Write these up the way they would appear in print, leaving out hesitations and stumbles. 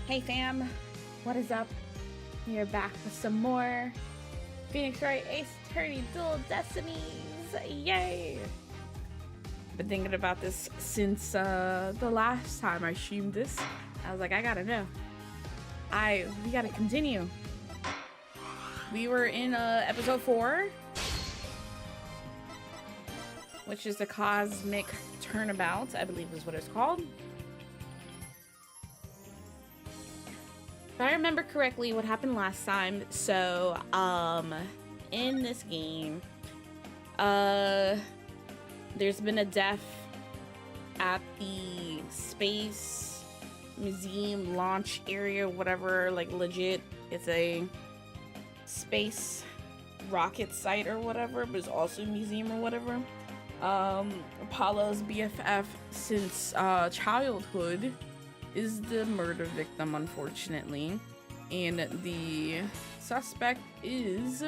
Hey fam, what is up? We're back with some more Phoenix Wright Ace Attorney Dual Destinies. Yay! Been thinking about this since the last time I streamed this. I was like, I gotta know. We gotta continue. We were in episode 4, which is the Cosmic Turnabout, I believe is what it's called. If I remember correctly what happened last time, so in this game, there's been a death at the space museum launch area, whatever, like legit, it's a space rocket site or whatever, but it's also a museum or whatever. Apollo's BFF since childhood is the murder victim, unfortunately, and the suspect is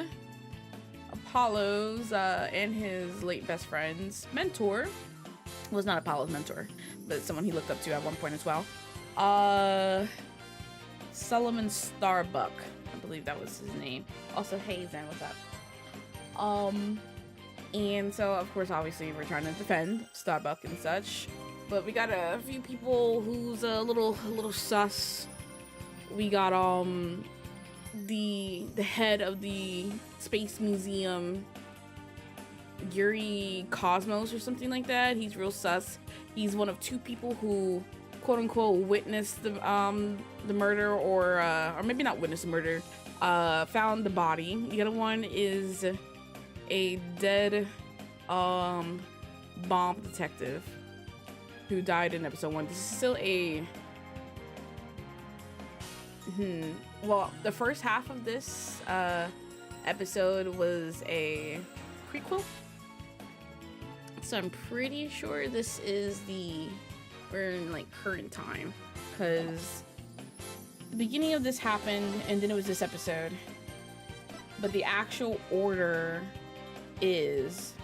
Apollo's and his late best friend's mentor. Was not Apollo's mentor, but someone he looked up to at one point as well. Solomon Starbuck, I believe that was his name. Also, hey Zen, what's up? And so of course, obviously, we're trying to defend Starbuck and such. But we got a few people who's a little sus. We got the head of the space museum, Yuri Cosmos or something like that. He's real sus. He's one of 2 people who quote unquote witnessed the murder, or maybe not witnessed the murder. Found the body. The other one is a dead bomb detective who died in episode 1. This is still a well, the first half of this episode was a prequel, so I'm pretty sure this is we're in like current time, because the beginning of this happened and then it was this episode, but the actual order is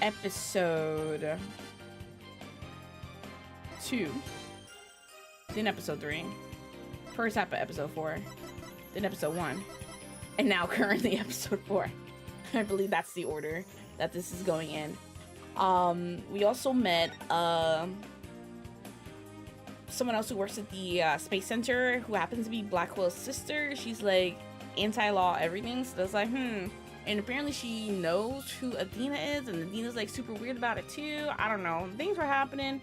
episode 2, then episode 3, first half of episode 4, then episode 1, and now currently episode 4. I believe that's the order that this is going in. We also met someone else who works at the Space Center, who happens to be Blackwell's sister. She's like anti-law everything, so it's like and apparently she knows who Athena is, and Athena's like super weird about it too. I don't know, things were happening.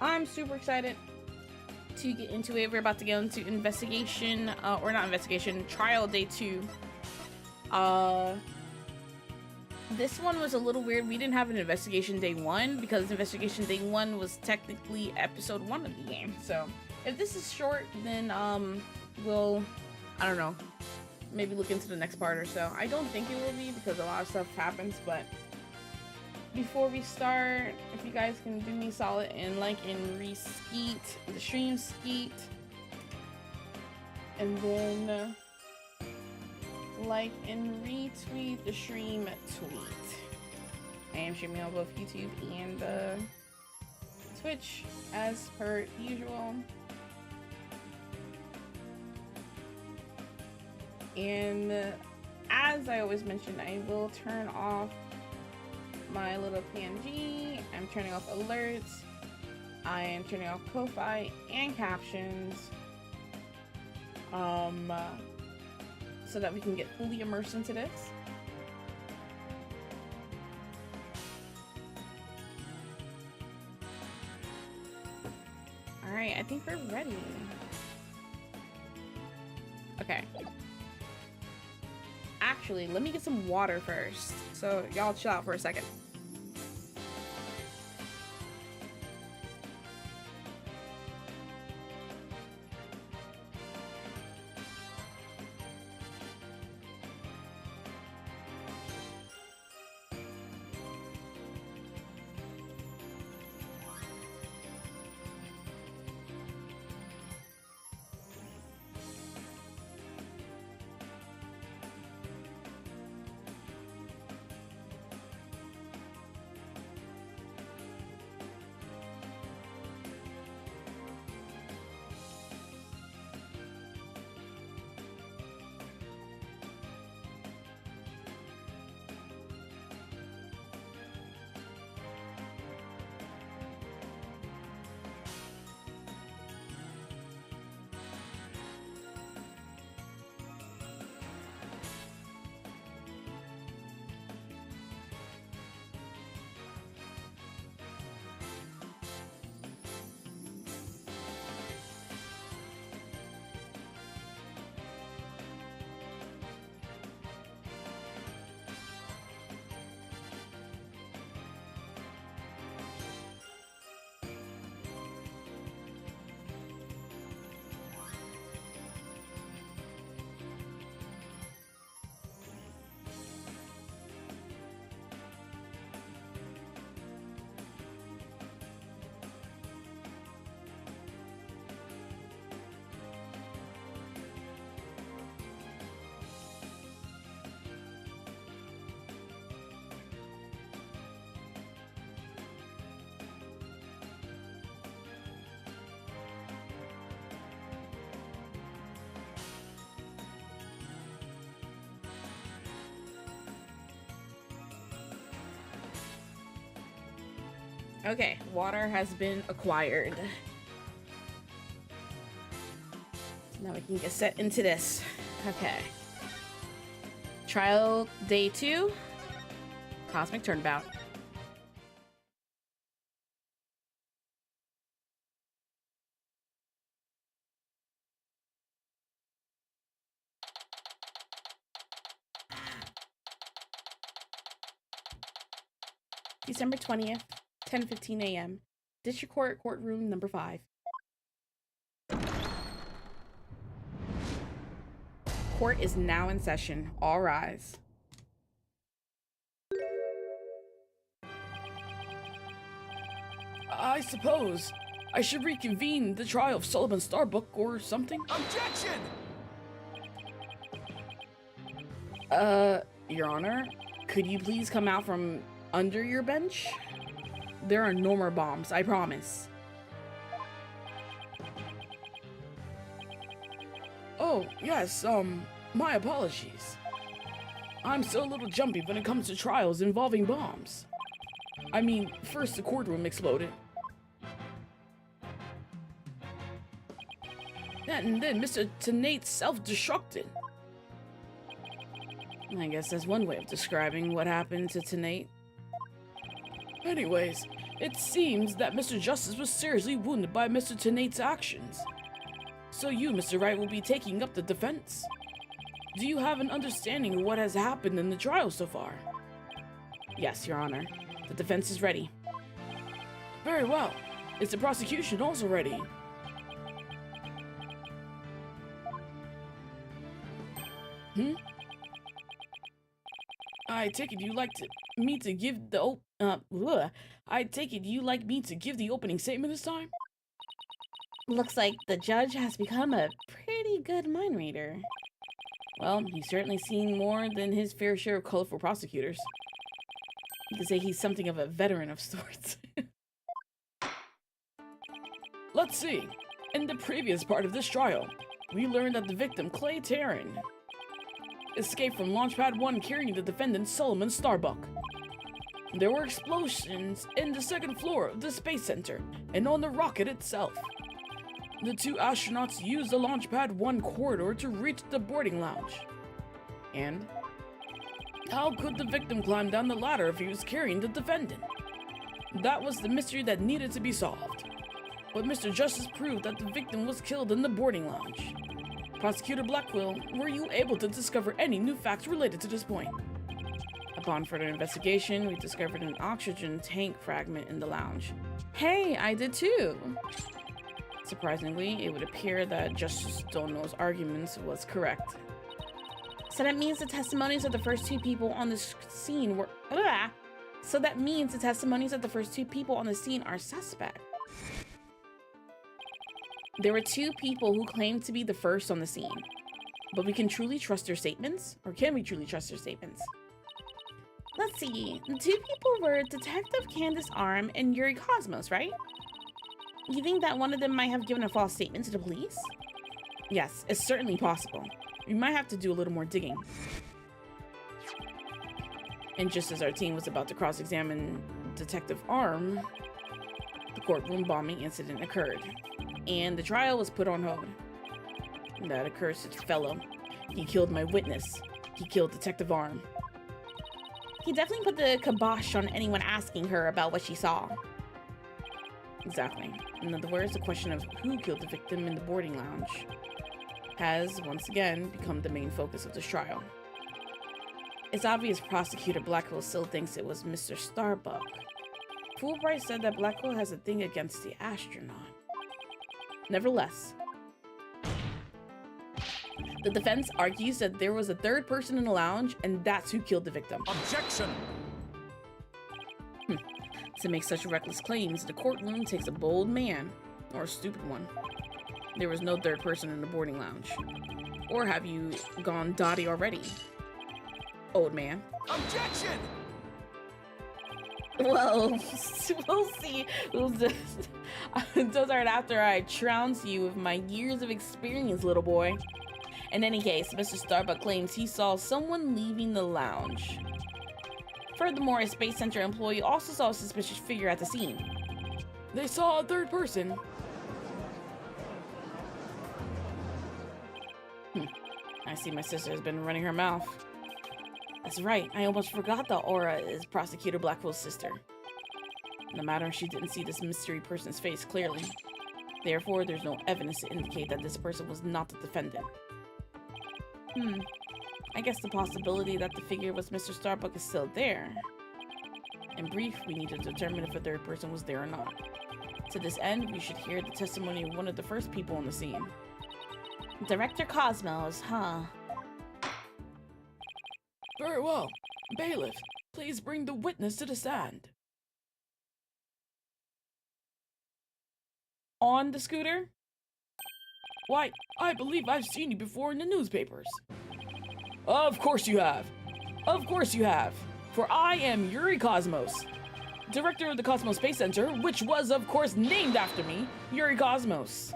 I'm super excited to get into it. We're about to go into investigation, or not investigation, trial day 2. This one was a little weird. We didn't have an investigation day 1 because investigation day 1 was technically episode 1 of the game. So if this is short, then we'll, I don't know, maybe look into the next part or so. I don't think it will be because a lot of stuff happens, but before we start, if you guys can do me solid and like and re-skeet the stream skeet, and then like and retweet the stream tweet. I am streaming on both YouTube and Twitch as per usual. And as I always mention, I will turn off my little PNG. I'm turning off alerts. I am turning off Ko-Fi and captions, so that we can get fully immersed into this. All right, I think we're ready. Okay. Actually, let me get some water first. So y'all chill out for a second. Okay, water has been acquired. Now we can get set into this. Okay. Trial day 2. Cosmic Turnabout. December 20th, 10:15 a.m. District Court, courtroom number 5. Court is now in session. All rise. I suppose I should reconvene the trial of Sullivan Starbuck or something. Objection! Your Honor, could you please come out from under your bench? There are no more bombs, I promise. Oh, yes, my apologies. I'm still a little jumpy when it comes to trials involving bombs. I mean, first the courtroom exploded. And then Mr. Tenate self-destructed. I guess that's one way of describing what happened to Tenate. Anyways, it seems that Mr. Justice was seriously wounded by Mr. Tenate's actions. So you, Mr. Wright, will be taking up the defense. Do you have an understanding of what has happened in the trial so far? Yes, Your Honor. The defense is ready. Very well. Is the prosecution also ready? I take it you like me to give the opening statement this time? Looks like the judge has become a pretty good mind reader. Well, he's certainly seen more than his fair share of colorful prosecutors. You could say he's something of a veteran of sorts. Let's see. In the previous part of this trial, we learned that the victim, Clay Taryn, escaped from Launchpad 1 carrying the defendant, Solomon Starbuck. There were explosions in the second floor of the Space Center and on the rocket itself. The two astronauts used the Launchpad 1 corridor to reach the boarding lounge. And how could the victim climb down the ladder if he was carrying the defendant? That was the mystery that needed to be solved. But Mr. Justice proved that the victim was killed in the boarding lounge. Prosecutor Blackwell, were you able to discover any new facts related to this point? Upon further investigation, we discovered an oxygen tank fragment in the lounge. Hey, I did too! Surprisingly, it would appear that Justice Dono's arguments was correct. So that means the testimonies of the first two people on the scene were... So that means the testimonies of the first two people on the scene are suspect. There were two people who claimed to be the first on the scene. But we can truly trust their statements? Or can we truly trust their statements? Let's see. The two people were Detective Candace Arm and Yuri Cosmos, right? You think that one of them might have given a false statement to the police? Yes, it's certainly possible. We might have to do a little more digging. And just as our team was about to cross-examine Detective Arm, the courtroom bombing incident occurred, and the trial was put on hold. That accursed fellow. He killed my witness. He killed Detective Arm. He definitely put the kibosh on anyone asking her about what she saw. Exactly. In other words, the question of who killed the victim in the boarding lounge has, once again, become the main focus of this trial. It's obvious Prosecutor Blackwell still thinks it was Mr. Starbuck. Fulbright said that Blackwell has a thing against the astronaut. Nevertheless, the defense argues that there was a third person in the lounge, and that's who killed the victim. Objection! To make such reckless claims, the courtroom takes a bold man, or a stupid one. There was no third person in the boarding lounge. Or have you gone dotty already, old man? Objection! Well, we'll see. Those aren't after I trounce you with my years of experience, little boy. In any case, Mr. Starbuck claims he saw someone leaving the lounge. Furthermore, a Space Center employee also saw a suspicious figure at the scene. They saw a third person. I see my sister has been running her mouth. That's right, I almost forgot that Aura is Prosecutor Blackwell's sister. No matter, she didn't see this mystery person's face clearly. Therefore, there's no evidence to indicate that this person was not the defendant. I guess the possibility that the figure was Mr. Starbuck is still there. In brief, we need to determine if a third person was there or not. To this end, we should hear the testimony of one of the first people on the scene. Director Cosmos, huh? Very well. Bailiff, please bring the witness to the stand. On the scooter? Why, I believe I've seen you before in the newspapers. Of course you have. Of course you have. For I am Yuri Cosmos, director of the Cosmos Space Center, which was, of course, named after me, Yuri Cosmos.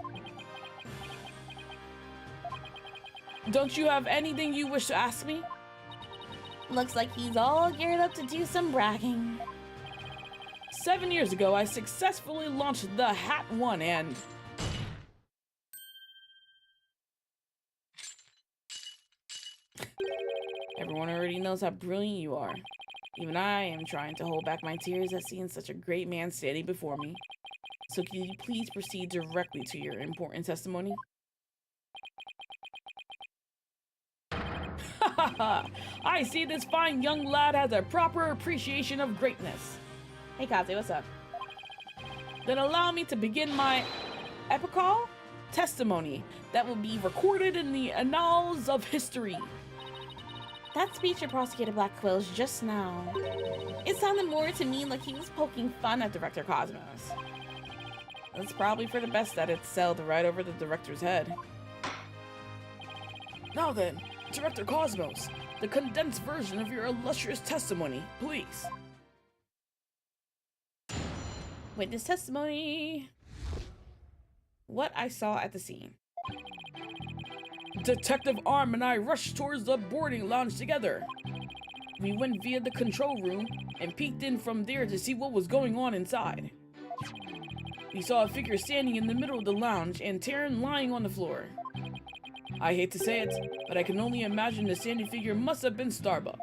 Don't you have anything you wish to ask me? Looks like he's all geared up to do some bragging. 7 years ago, I successfully launched the Hat 1 and... Everyone already knows how brilliant you are. Even I am trying to hold back my tears at seeing such a great man standing before me. So can you please proceed directly to your important testimony? I see this fine young lad has a proper appreciation of greatness. Hey Kaze, what's up? Then allow me to begin my epical testimony that will be recorded in the annals of history. That speech of Prosecutor Blackwell's just now. It sounded more to me like he was poking fun at Director Cosmos. It's probably for the best that it sailed right over the director's head. Now then, Director Cosmos, the condensed version of your illustrious testimony, please. Witness testimony. What I saw at the scene. Detective Arm and I rushed towards the boarding lounge together. We went via the control room and peeked in from there to see what was going on inside. We saw a figure standing in the middle of the lounge and Taryn lying on the floor. I hate to say it, but I can only imagine the standing figure must have been Starbuck.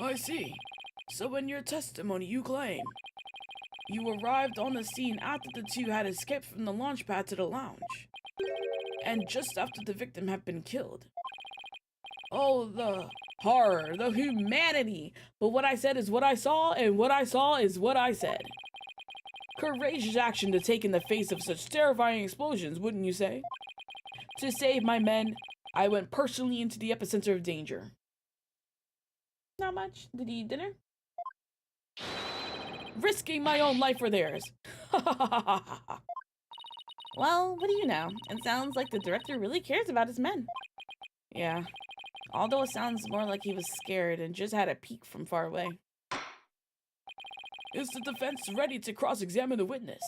I see. So in your testimony you claim you arrived on the scene after the two had escaped from the launch pad to the lounge, and just after the victim had been killed. Oh, the horror, the humanity! But what I said is what I saw, and what I saw is what I said. Courageous action to take in the face of such terrifying explosions, wouldn't you say? To save my men, I went personally into the epicenter of danger. Not much. Did he eat dinner? Risking my own life for theirs. Well, what do you know? It sounds like the director really cares about his men. Yeah. Although it sounds more like he was scared and just had a peek from far away. Is the defense ready to cross-examine the witness?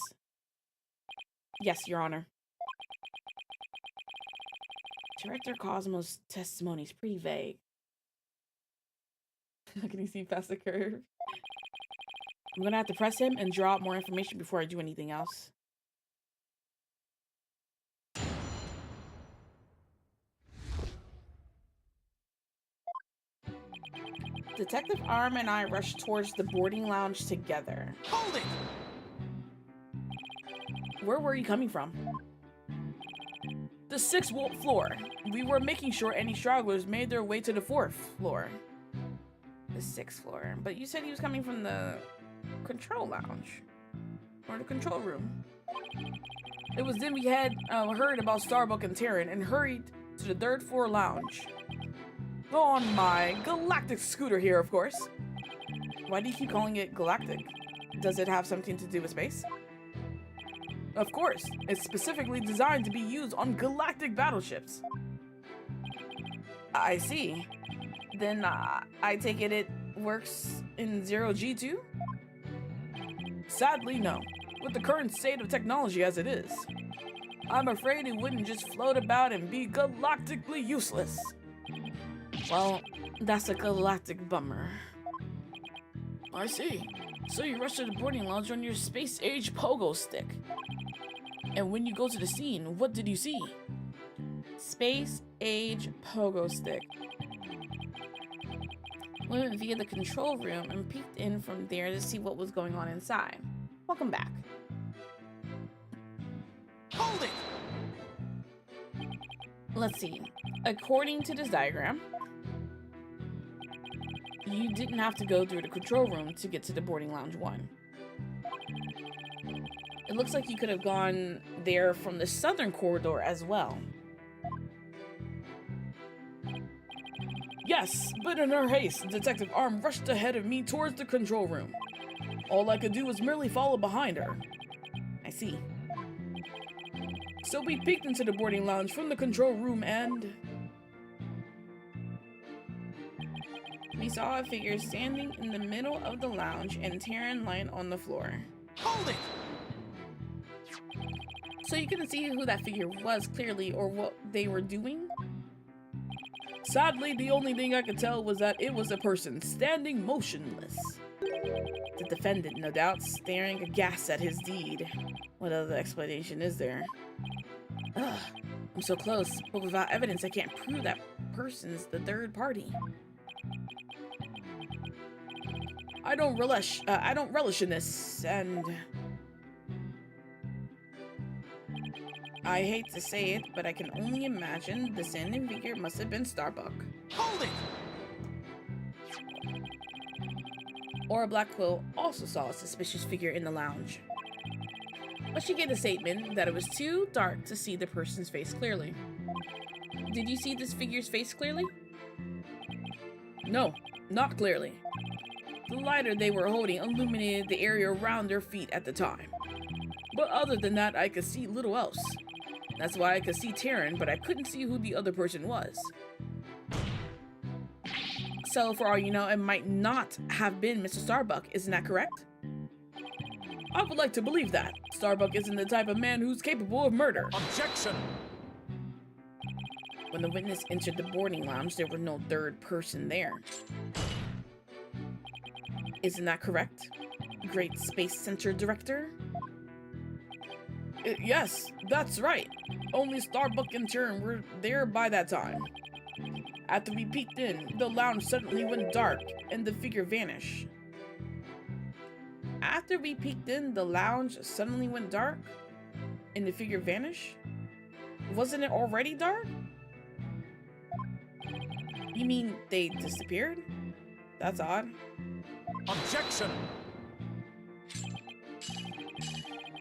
Yes, Your Honor. Director Cosmos' testimony is pretty vague. How can you see past the curve? I'm gonna have to press him and draw out more information before I do anything else. Detective Arm and I rushed towards the boarding lounge together. Hold it! Where were you coming from? The 6th floor. We were making sure any stragglers made their way to the 4th floor. The 6th floor. But you said he was coming from the control lounge. Or the control room. It was then we had heard about Starbuck and Taryn and hurried to the 3rd floor lounge. On my galactic scooter here, of course. Why do you keep calling it galactic? Does it have something to do with space? Of course, it's specifically designed to be used on galactic battleships. I see. Then I take it works in 0G too? Sadly, no. With the current state of technology as it is, I'm afraid it wouldn't just float about and be galactically useless. Well, that's a galactic bummer. I see. So you rushed to the boarding lounge on your space-age pogo stick. And when you go to the scene, what did you see? Space-age pogo stick. We went via the control room and peeked in from there to see what was going on inside. Welcome back. Hold it! Let's see. According to this diagram, you didn't have to go through the control room to get to the boarding lounge 1. It looks like you could have gone there from the southern corridor as well. Yes, but in her haste, Detective Arm rushed ahead of me towards the control room. All I could do was merely follow behind her. I see. So we peeked into the boarding lounge from the control room and... we saw a figure standing in the middle of the lounge and Taryn lying on the floor. Hold it! So you couldn't see who that figure was clearly or what they were doing? Sadly, the only thing I could tell was that it was a person standing motionless. The defendant, no doubt, staring aghast at his deed. What other explanation is there? Ugh, I'm so close, but without evidence I can't prove that person's the third party. I don't relish in this, and I hate to say it, but I can only imagine the standing figure must have been Starbuck. Hold it! Or Black Quill also saw a suspicious figure in the lounge. But she gave a statement that it was too dark to see the person's face clearly. Did you see this figure's face clearly? No, not clearly. The lighter they were holding illuminated the area around their feet at the time. But other than that, I could see little else. That's why I could see Taryn, but I couldn't see who the other person was. So, for all you know, it might not have been Mr. Starbuck, isn't that correct? I would like to believe that. Starbuck isn't the type of man who's capable of murder. Objection! When the witness entered the boarding lounge, there was no third person there. Isn't that correct, Great Space Center Director? Yes, that's right. Only Starbuck and Taryn were there by that time. After we peeked in, the lounge suddenly went dark and the figure vanished. After we peeked in, the lounge suddenly went dark and the figure vanished? Wasn't it already dark? You mean they disappeared? That's odd. Objection!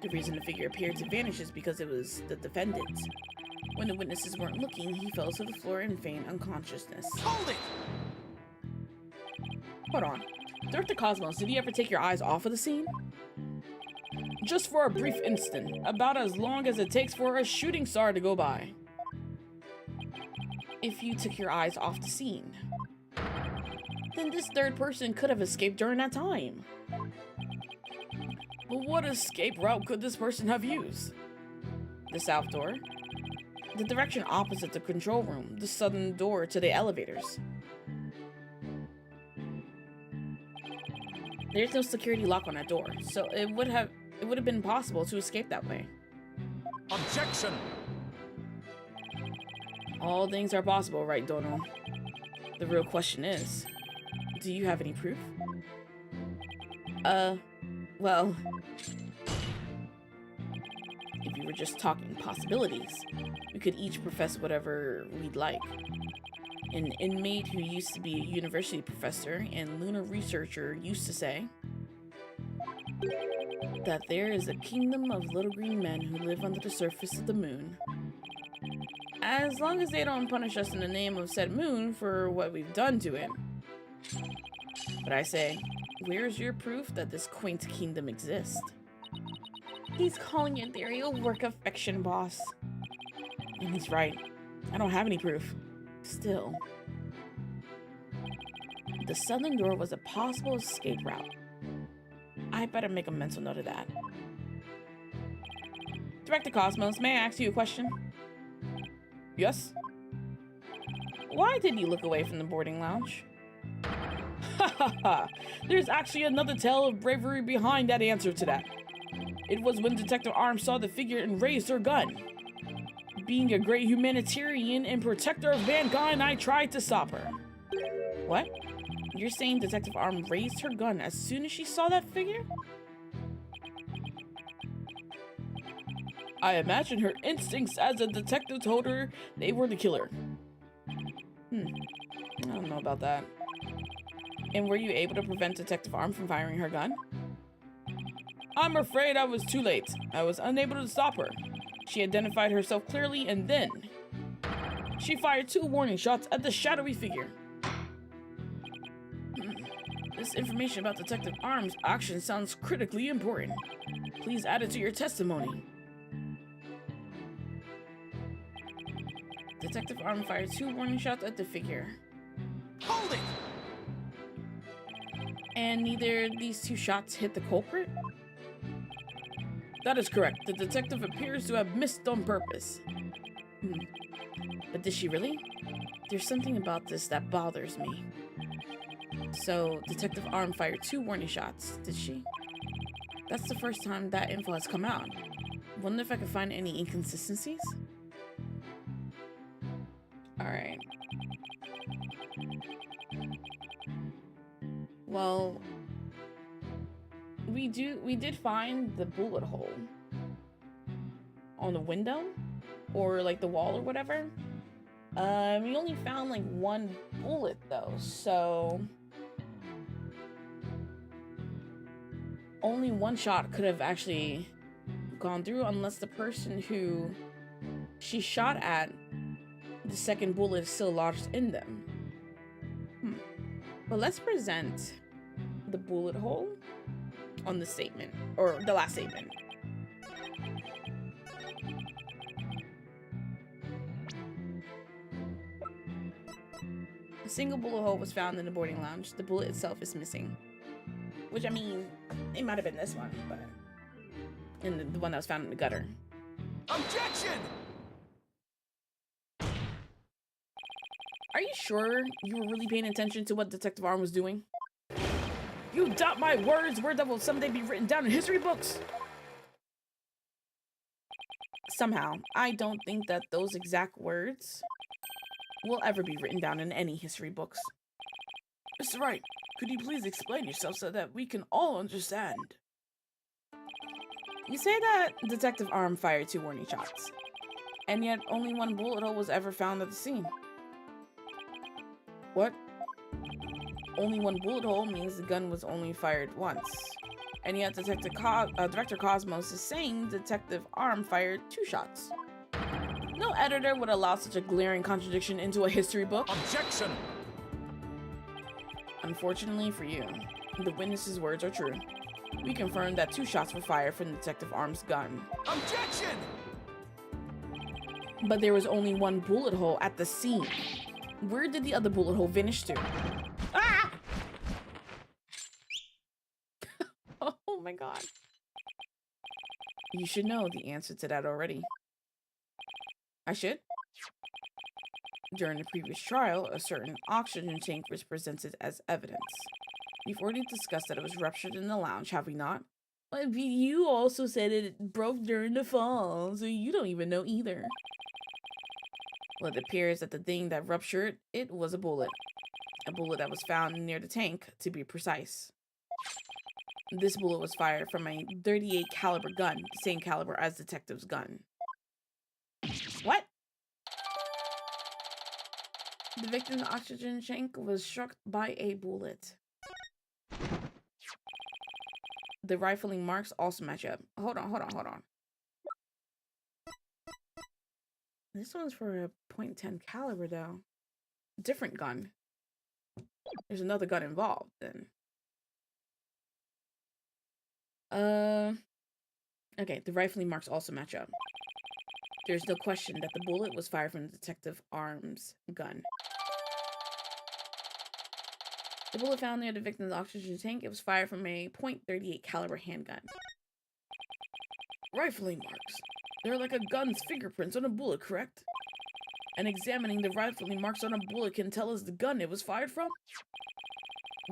The reason the figure appeared to vanish is because it was the defendant. When the witnesses weren't looking, he fell to the floor in feigned unconsciousness. Hold it! Hold on. Director Cosmos, did you ever take your eyes off of the scene? Just for a brief instant, about as long as it takes for a shooting star to go by. If you took your eyes off the scene, then this third person could have escaped during that time. But what escape route could this person have used? The south door, the direction opposite the control room, the southern door to the elevators. There's no security lock on that door, so it would have been possible to escape that way. Objection! All things are possible, right, Donald? The real question is, do you have any proof? Well, if we were just talking possibilities, we could each profess whatever we'd like. An inmate who used to be a university professor and lunar researcher used to say that there is a kingdom of little green men who live under the surface of the moon. As long as they don't punish us in the name of said moon for what we've done to it. But I say, where's your proof that this quaint kingdom exists? He's calling your theory a work of fiction, boss. And he's right. I don't have any proof. Still, the southern door was a possible escape route. I better make a mental note of that. Director Cosmos, may I ask you a question? Yes? Why did he look away from the boarding lounge? Ha ha ha! There's actually another tale of bravery behind that answer to that. It was when Detective Arms saw the figure and raised her gun. Being a great humanitarian and protector of mankind, I tried to stop her. What? You're saying Detective Arm raised her gun as soon as she saw that figure? I imagine her instincts as a detective told her they were the killer. I don't know about that. And were you able to prevent Detective Arm from firing her gun? I'm afraid I was too late. I was unable to stop her. She identified herself clearly and then she fired 2 warning shots at the shadowy figure. This information about Detective Arm's action sounds critically important. Please add it to your testimony. Detective Arm fired 2 warning shots at the figure. Hold it! And neither of these 2 shots hit the culprit? That is correct. The detective appears to have missed on purpose. But did she really? There's something about this that bothers me. So, Detective Arm fired 2 warning shots, did she? That's the first time that info has come out. Wonder if I could find any inconsistencies? Alright. Well, we did find the bullet hole on the window or like the wall or whatever. We only found like 1 bullet though, so only 1 shot could have actually gone through unless the person who she shot at, the second bullet is still lodged in them. But let's present the bullet hole on the statement, or the last statement. A single bullet hole was found in the boarding lounge. The bullet itself is missing. Which, I mean, it might have been this one, but... And the one that was found in the gutter. Objection! Are you sure you were really paying attention to what Detective Arm was doing? You doubt my words, word that will someday be written down in history books? Somehow, I don't think that those exact words will ever be written down in any history books. Mr. Wright, could you please explain yourself so that we can all understand? You say that Detective Arm fired 2 warning shots, and yet only 1 bullet hole was ever found at the scene. What? Only 1 bullet hole means the gun was only fired once. And yet Director Cosmos is saying Detective Arm fired 2 shots. No editor would allow such a glaring contradiction into a history book. Objection! Unfortunately for you, the witness's words are true. We confirmed that 2 shots were fired from Detective Arm's gun. Objection! But there was only 1 bullet hole at the scene. Where did the other bullet hole vanish to? Ah! Oh my god. You should know the answer to that already. I should? During the previous trial, a certain oxygen tank was presented as evidence. We've already discussed that it was ruptured in the lounge, have we not? But you also said it broke during the fall, so you don't even know either. Well, it appears that the thing that ruptured it was a bullet. A bullet that was found near the tank, to be precise. This bullet was fired from a .38 caliber gun, the same caliber as Detective's gun. What? The victim's oxygen tank was struck by a bullet. The rifling marks also match up. Hold on. This one's for a .10 caliber though. Different gun. There's another gun involved then. Okay, the rifling marks also match up. There's no question that the bullet was fired from Detective Arm's gun. The bullet found near the victim's oxygen tank, it was fired from a .38 caliber handgun. Rifling marks. They're like a gun's fingerprints on a bullet, correct? and examining the rifling marks on a bullet can tell us the gun it was fired from?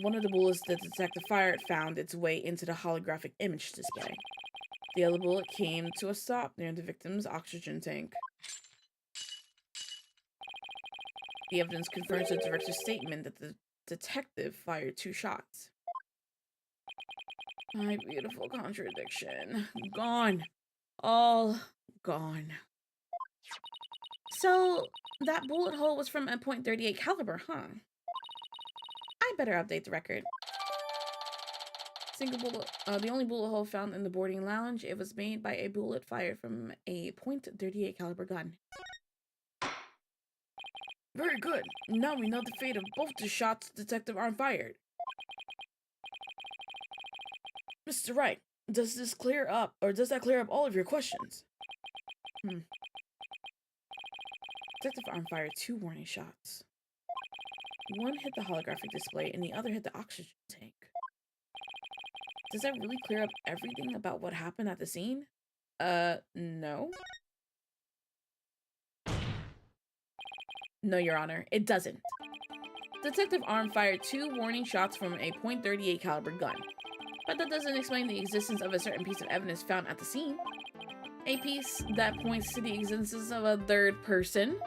One of the bullets the detective fired found its way into the holographic image display. The other bullet came to a stop near the victim's oxygen tank. The evidence confirms the director's statement that the detective fired 2 shots. My beautiful contradiction. Gone. All gone. So, that bullet hole was from a .38 caliber, huh? I better update the record. Single bullet. The only bullet hole found in the boarding lounge, it was made by a bullet fired from a .38 caliber gun. Very good. Now we know the fate of both the shots Detective Arm fired. Mr. Wright, does that clear up all of your questions? Detective Arm fired 2 warning shots. One hit the holographic display and the other hit the oxygen tank. Does that really clear up everything about what happened at the scene? No. No, Your Honor, it doesn't. Detective Arm fired 2 warning shots from a .38 caliber gun. But that doesn't explain the existence of a certain piece of evidence found at the scene. A piece that points to the existence of a third person.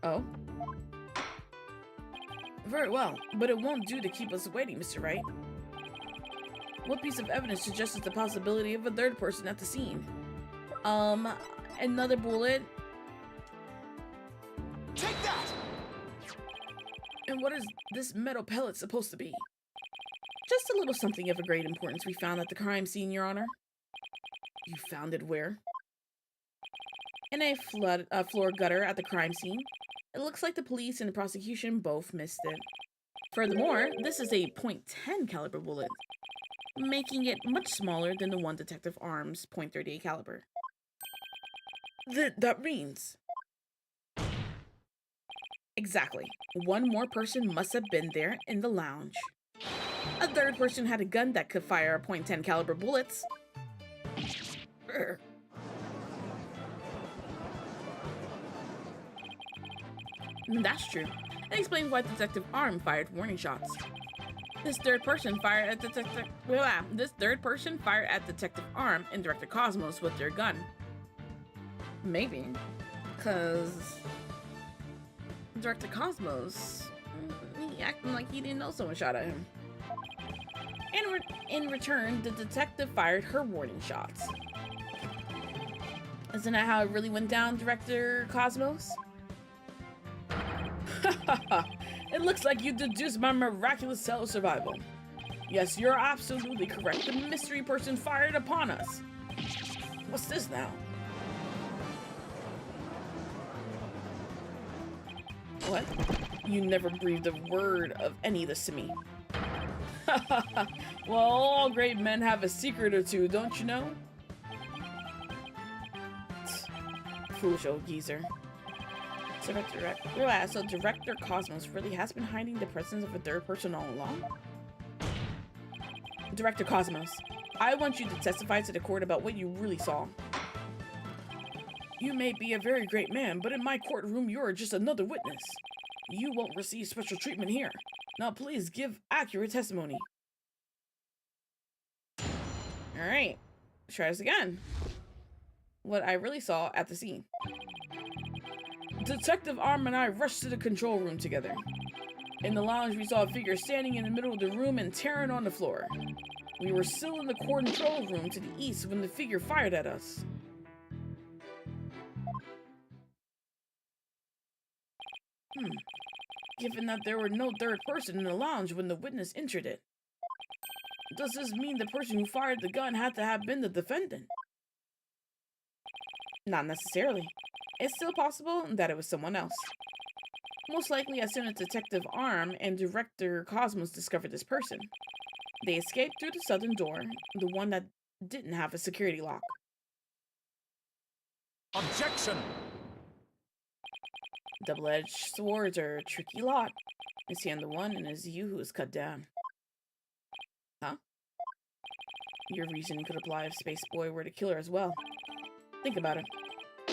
Oh. Very well, but it won't do to keep us waiting, Mr. Wright. What piece of evidence suggests the possibility of a third person at the scene? Another bullet. Take that! And what is this metal pellet supposed to be? Just a little something of a great importance we found at the crime scene, Your Honor. You found it where? In a floor gutter at the crime scene. It looks like the police and the prosecution both missed it. Furthermore, this is a .10 caliber bullet, making it much smaller than the one Detective Arm's .38 caliber. That means... Exactly. One more person must have been there in the lounge. A third person had a gun that could fire .10 caliber bullets. That's true. That explains why Detective Arm fired warning shots. This third person fired at Detective Arm and Director Cosmos with their gun. Maybe, because Director Cosmos, he acting like he didn't know someone shot at him. In return, the detective fired her warning shots. Isn't that how it really went down, Director Cosmos? It looks like you deduced my miraculous cell survival. Yes, you're absolutely correct. The mystery person fired upon us. What's this now? What? You never breathed a word of any of this to me. Well, all great men have a secret or two, don't you know? Foolish old geezer. So Director Cosmos really has been hiding the presence of a third person all along? Director Cosmos, I want you to testify to the court about what you really saw. You may be a very great man, but in my courtroom, you're just another witness. You won't receive special treatment here. Now please give accurate testimony. Alright, try this again. What I really saw at the scene. Detective Arm and I rushed to the control room together. In the lounge, we saw a figure standing in the middle of the room and tearing on the floor. We were still in the control room to the east when the figure fired at us. Given that there were no third person in the lounge when the witness entered it, does this mean the person who fired the gun had to have been the defendant? Not necessarily. It's still possible that it was someone else. Most likely as soon as Detective Arm and Director Cosmos discovered this person, they escaped through the southern door, the one that didn't have a security lock. Objection! Double-edged swords are a tricky lot. Is he on the one and is you who is cut down? Huh? Your reasoning could apply if Space Boy were the killer as well. Think about it.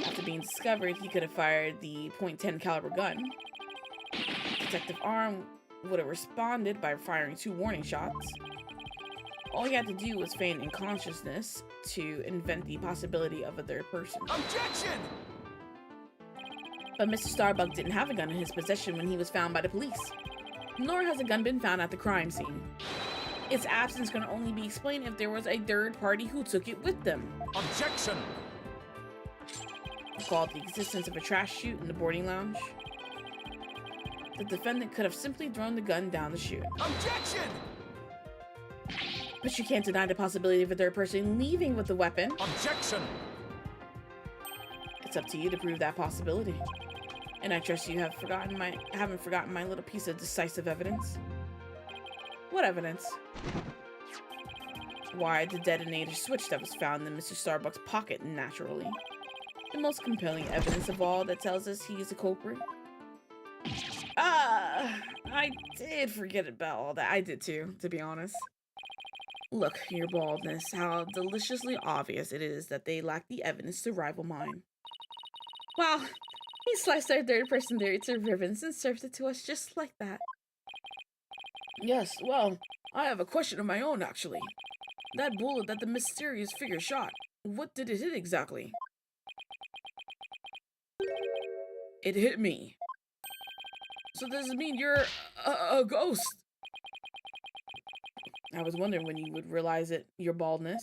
After being discovered, he could have fired the .10 caliber gun. Detective Arm would have responded by firing 2 warning shots. All he had to do was feign unconsciousness to invent the possibility of a third person. Objection! But Mr. Starbuck didn't have a gun in his possession when he was found by the police. Nor has a gun been found at the crime scene. Its absence can only be explained if there was a third party who took it with them. Objection! Recall the existence of a trash chute in the boarding lounge. The defendant could have simply thrown the gun down the chute. Objection! But you can't deny the possibility of a third person leaving with the weapon. Objection! It's up to you to prove that possibility. And I trust you haven't forgotten my little piece of decisive evidence. What evidence? Why, the detonator switch that was found in Mr. Starbuck's pocket, naturally. The most compelling evidence of all that tells us he is a culprit. I did forget about all that. I did too, to be honest. Look, your baldness, how deliciously obvious it is that they lack the evidence to rival mine. Wow, he sliced our third-person theory to ribbons and served it to us just like that. Yes, well, I have a question of my own, actually. That bullet that the mysterious figure shot, what did it hit exactly? It hit me. So does it mean you're a ghost? I was wondering when you would realize it, your baldness.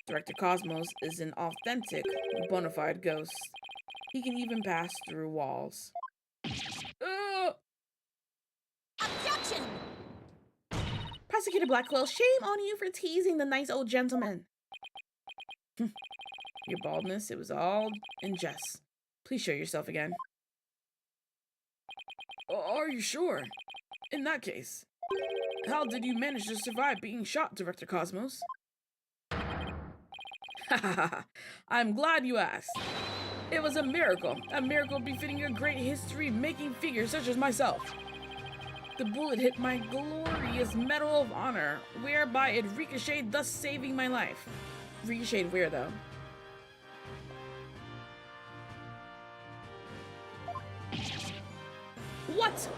Director Cosmos is an authentic, bona fide ghost. He can even pass through walls. Objection! Prosecutor Blackwell, shame on you for teasing the nice old gentleman. Your baldness, it was all in jest. Please show yourself again. Are you sure? In that case, how did you manage to survive being shot, Director Cosmos? I'm glad you asked. It was a miracle befitting a great history-making figure such as myself. The bullet hit my glorious Medal of Honor, whereby it ricocheted, thus saving my life. Ricocheted where, though? What?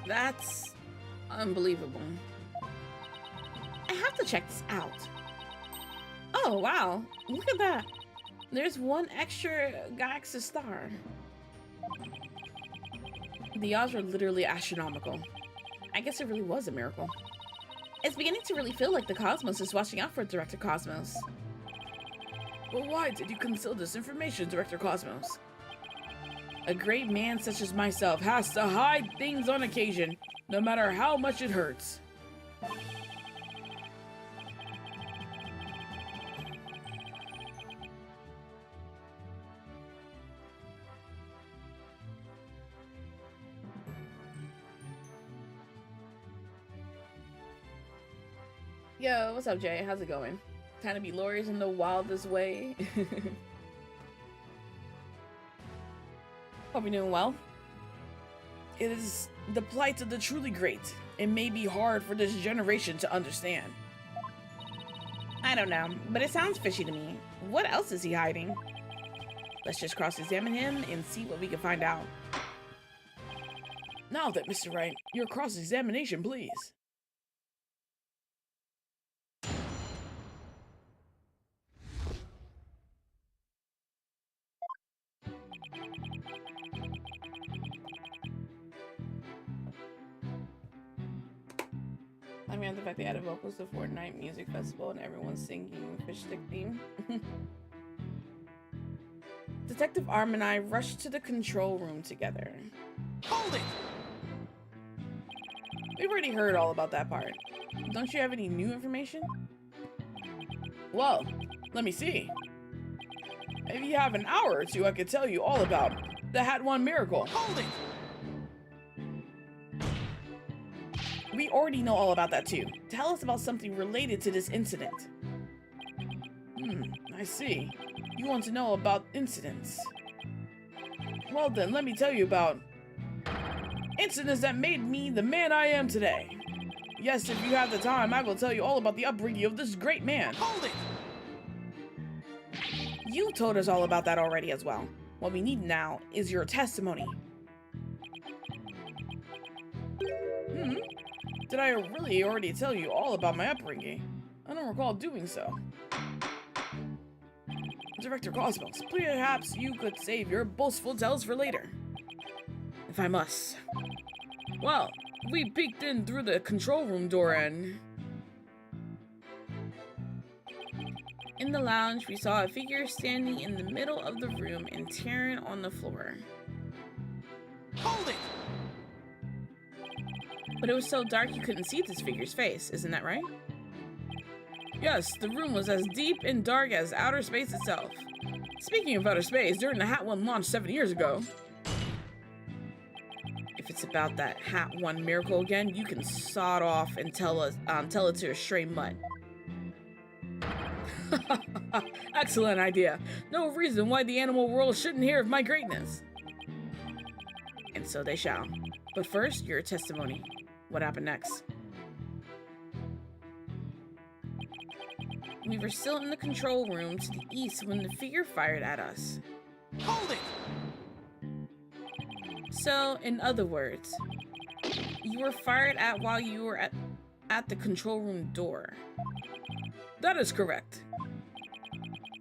That's unbelievable. I have to check this out. Oh, wow. Look at that. There's one extra galaxy star. The odds were literally astronomical. I guess it really was a miracle. It's beginning to really feel like the Cosmos is watching out for Director Cosmos. But why did you conceal this information, Director Cosmos? A great man such as myself has to hide things on occasion, no matter how much it hurts. Yo, what's up, Jay? How's it going? Trying to be lawyers in the wildest way. Hope you're doing well. It is the plight of the truly great. It may be hard for this generation to understand. I don't know, but it sounds fishy to me. What else is he hiding? Let's just cross-examine him and see what we can find out. Now that, Mr. Wright, your cross-examination, please. I mean, the fact they added vocals to Fortnite Music Festival and everyone's singing Fish Stick theme. Detective Arm and I rushed to the control room together. Hold it! We've already heard all about that part. Don't you have any new information? Well, let me see. If you have an hour or two, I could tell you all about the Hat One miracle. Hold it! We already know all about that too. Tell us about something related to this incident. I see. You want to know about incidents. Well then, let me tell you about incidents that made me the man I am today. Yes, if you have the time, I will tell you all about the upbringing of this great man. Hold it! You told us all about that already as well. What we need now is your testimony. Did I really already tell you all about my upbringing? I don't recall doing so. Director Cosmos, perhaps you could save your boastful tales for later. If I must. Well, we peeked in through the control room door and... In the lounge, we saw a figure standing in the middle of the room and tearing on the floor. Hold it! But it was so dark you couldn't see this figure's face, isn't that right? Yes, the room was as deep and dark as outer space itself. Speaking of outer space, during the Hat 1 launch 7 years ago... If it's about that Hat 1 miracle again, you can sod off and tell it to a stray mutt. Excellent idea. No reason why the animal world shouldn't hear of my greatness. And so they shall. But first, your testimony. What happened next? We were still in the control room to the east when the figure fired at us. Hold it! So, in other words, you were fired at while you were at the control room door. That is correct.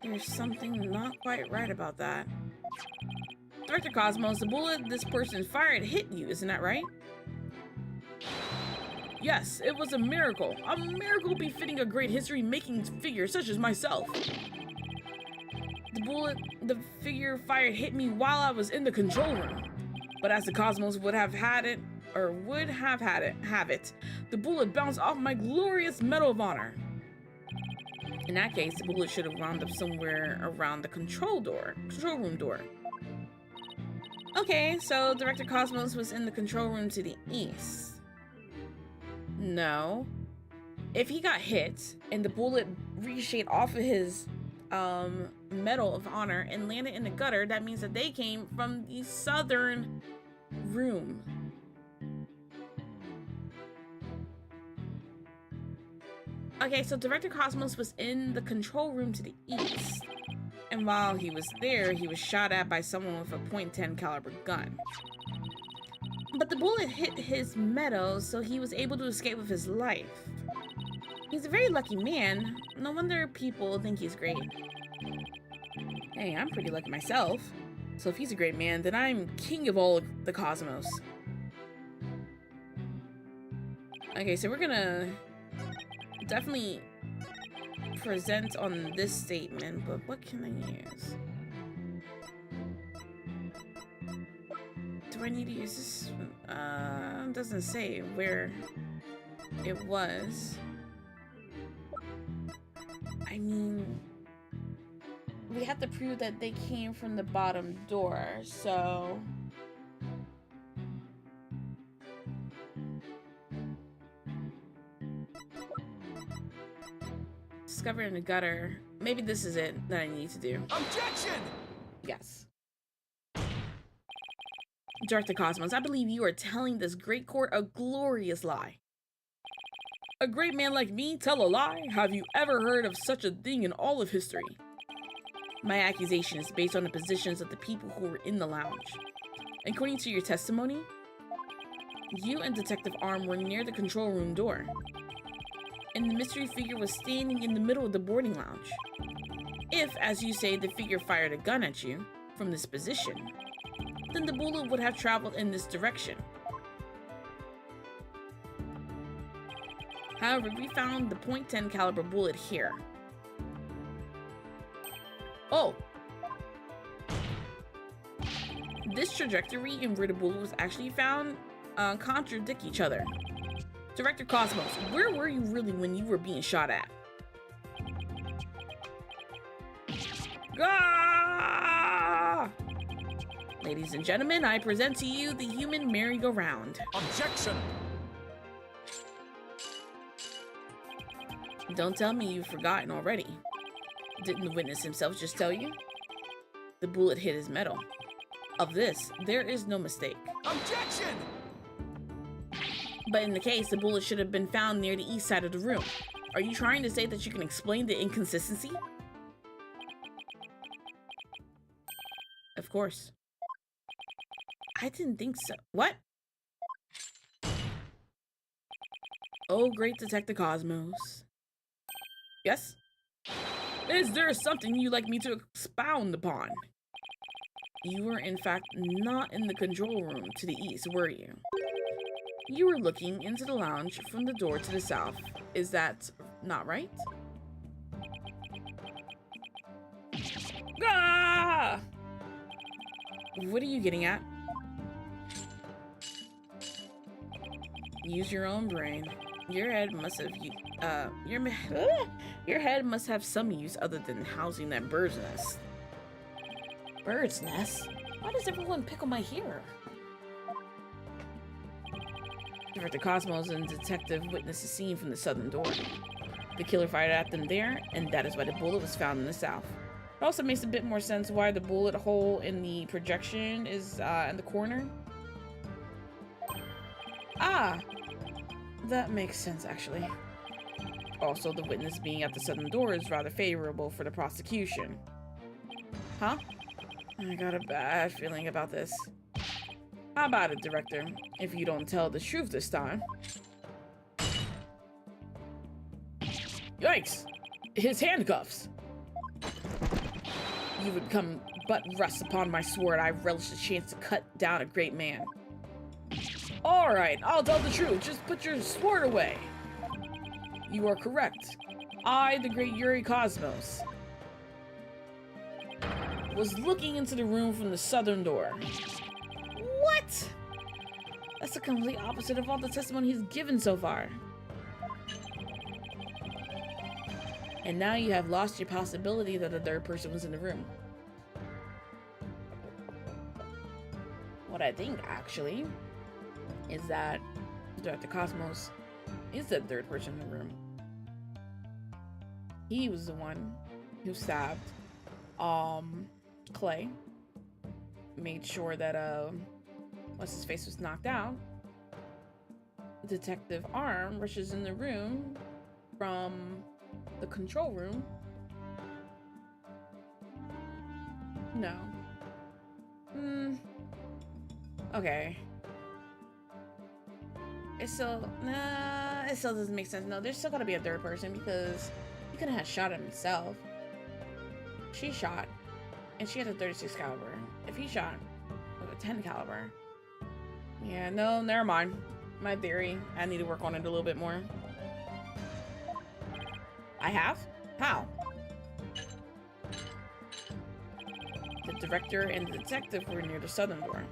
There's something not quite right about that. Director Cosmos, the bullet this person fired hit you, isn't that right? Yes, it was a miracle. A miracle befitting a great history-making figure such as myself. The bullet the figure fired hit me while I was in the control room. But as the Cosmos would have it, the bullet bounced off my glorious Medal of Honor. In that case, the bullet should have wound up somewhere around the control room door. Okay, so Director Cosmos was in the control room to the east. No. If he got hit and the bullet ricocheted off of his Medal of Honor and landed in the gutter, that means that they came from the southern room. Okay, so Director Cosmos was in the control room to the east. And while he was there, he was shot at by someone with a .10 caliber gun. But the bullet hit his medal, so he was able to escape with his life. He's a very lucky man. No wonder people think he's great. Hey, I'm pretty lucky myself. So if he's a great man, then I'm king of all the cosmos. Okay, so we're gonna definitely present on this statement, but what can I use? Do I need to use this? Doesn't say where it was. I mean, we have to prove that they came from the bottom door, so... Discover in the gutter. Maybe this is it that I need to do. Objection! Yes. Director Cosmos, I believe you are telling this great court a glorious lie. A great man like me tell a lie? Have you ever heard of such a thing in all of history? My accusation is based on the positions of the people who were in the lounge. According to your testimony, you and Detective Arm were near the control room door, and the mystery figure was standing in the middle of the boarding lounge. If, as you say, the figure fired a gun at you from this position, then the bullet would have traveled in this direction. However, we found the .10 caliber bullet here. Oh! This trajectory and where the bullet was actually found contradict each other. Director Cosmos, where were you really when you were being shot at? Ah! Ladies and gentlemen, I present to you the human merry-go-round. Objection! Don't tell me you've forgotten already. Didn't the witness himself just tell you? The bullet hit his medal. Of this, there is no mistake. Objection! But in the case, the bullet should have been found near the east side of the room. Are you trying to say that you can explain the inconsistency? Of course. I didn't think so. What? Oh, great Detective Cosmos. Yes? Is there something you'd like me to expound upon? You were, in fact, not in the control room to the east, were you? You were looking into the lounge from the door to the south. Is that not right? Ah! What are you getting at? Use your own brain. Your head must have your head must have some use other than housing that bird's nest. Bird's nest? Why does everyone pick on my hair? Director Cosmos and Detective witnessed the scene from the southern door. The killer fired at them there, and that is why the bullet was found in the south. It also makes a bit more sense why the bullet hole in the projection is in the corner. Ah! That makes sense, actually. Also, the witness being at the southern door is rather favorable for the prosecution. Huh? I got a bad feeling about this. How about it, Director? If you don't tell the truth this time. Yikes! His handcuffs! You would come but rest upon my sword. I relish the chance to cut down a great man. Alright, I'll tell the truth. Just put your sword away. You are correct. I, the great Yuri Cosmos, was looking into the room from the southern door. What? That's the complete opposite of all the testimony he's given so far. And now you have lost your possibility that a third person was in the room. What I think, actually, is that Dr. Cosmos is the third person in the room. He was the one who stabbed Clay, made sure that once his face was knocked out, Detective Arm rushes in the room from the control room. No. Okay. It still doesn't make sense. No, there's still gotta be a third person because he couldn't have shot him himself. She shot, and she had a 36 caliber. If he shot with a 10 caliber, yeah, no, never mind. My theory, I need to work on it a little bit more. I have? How? The director and the detective were near the southern door,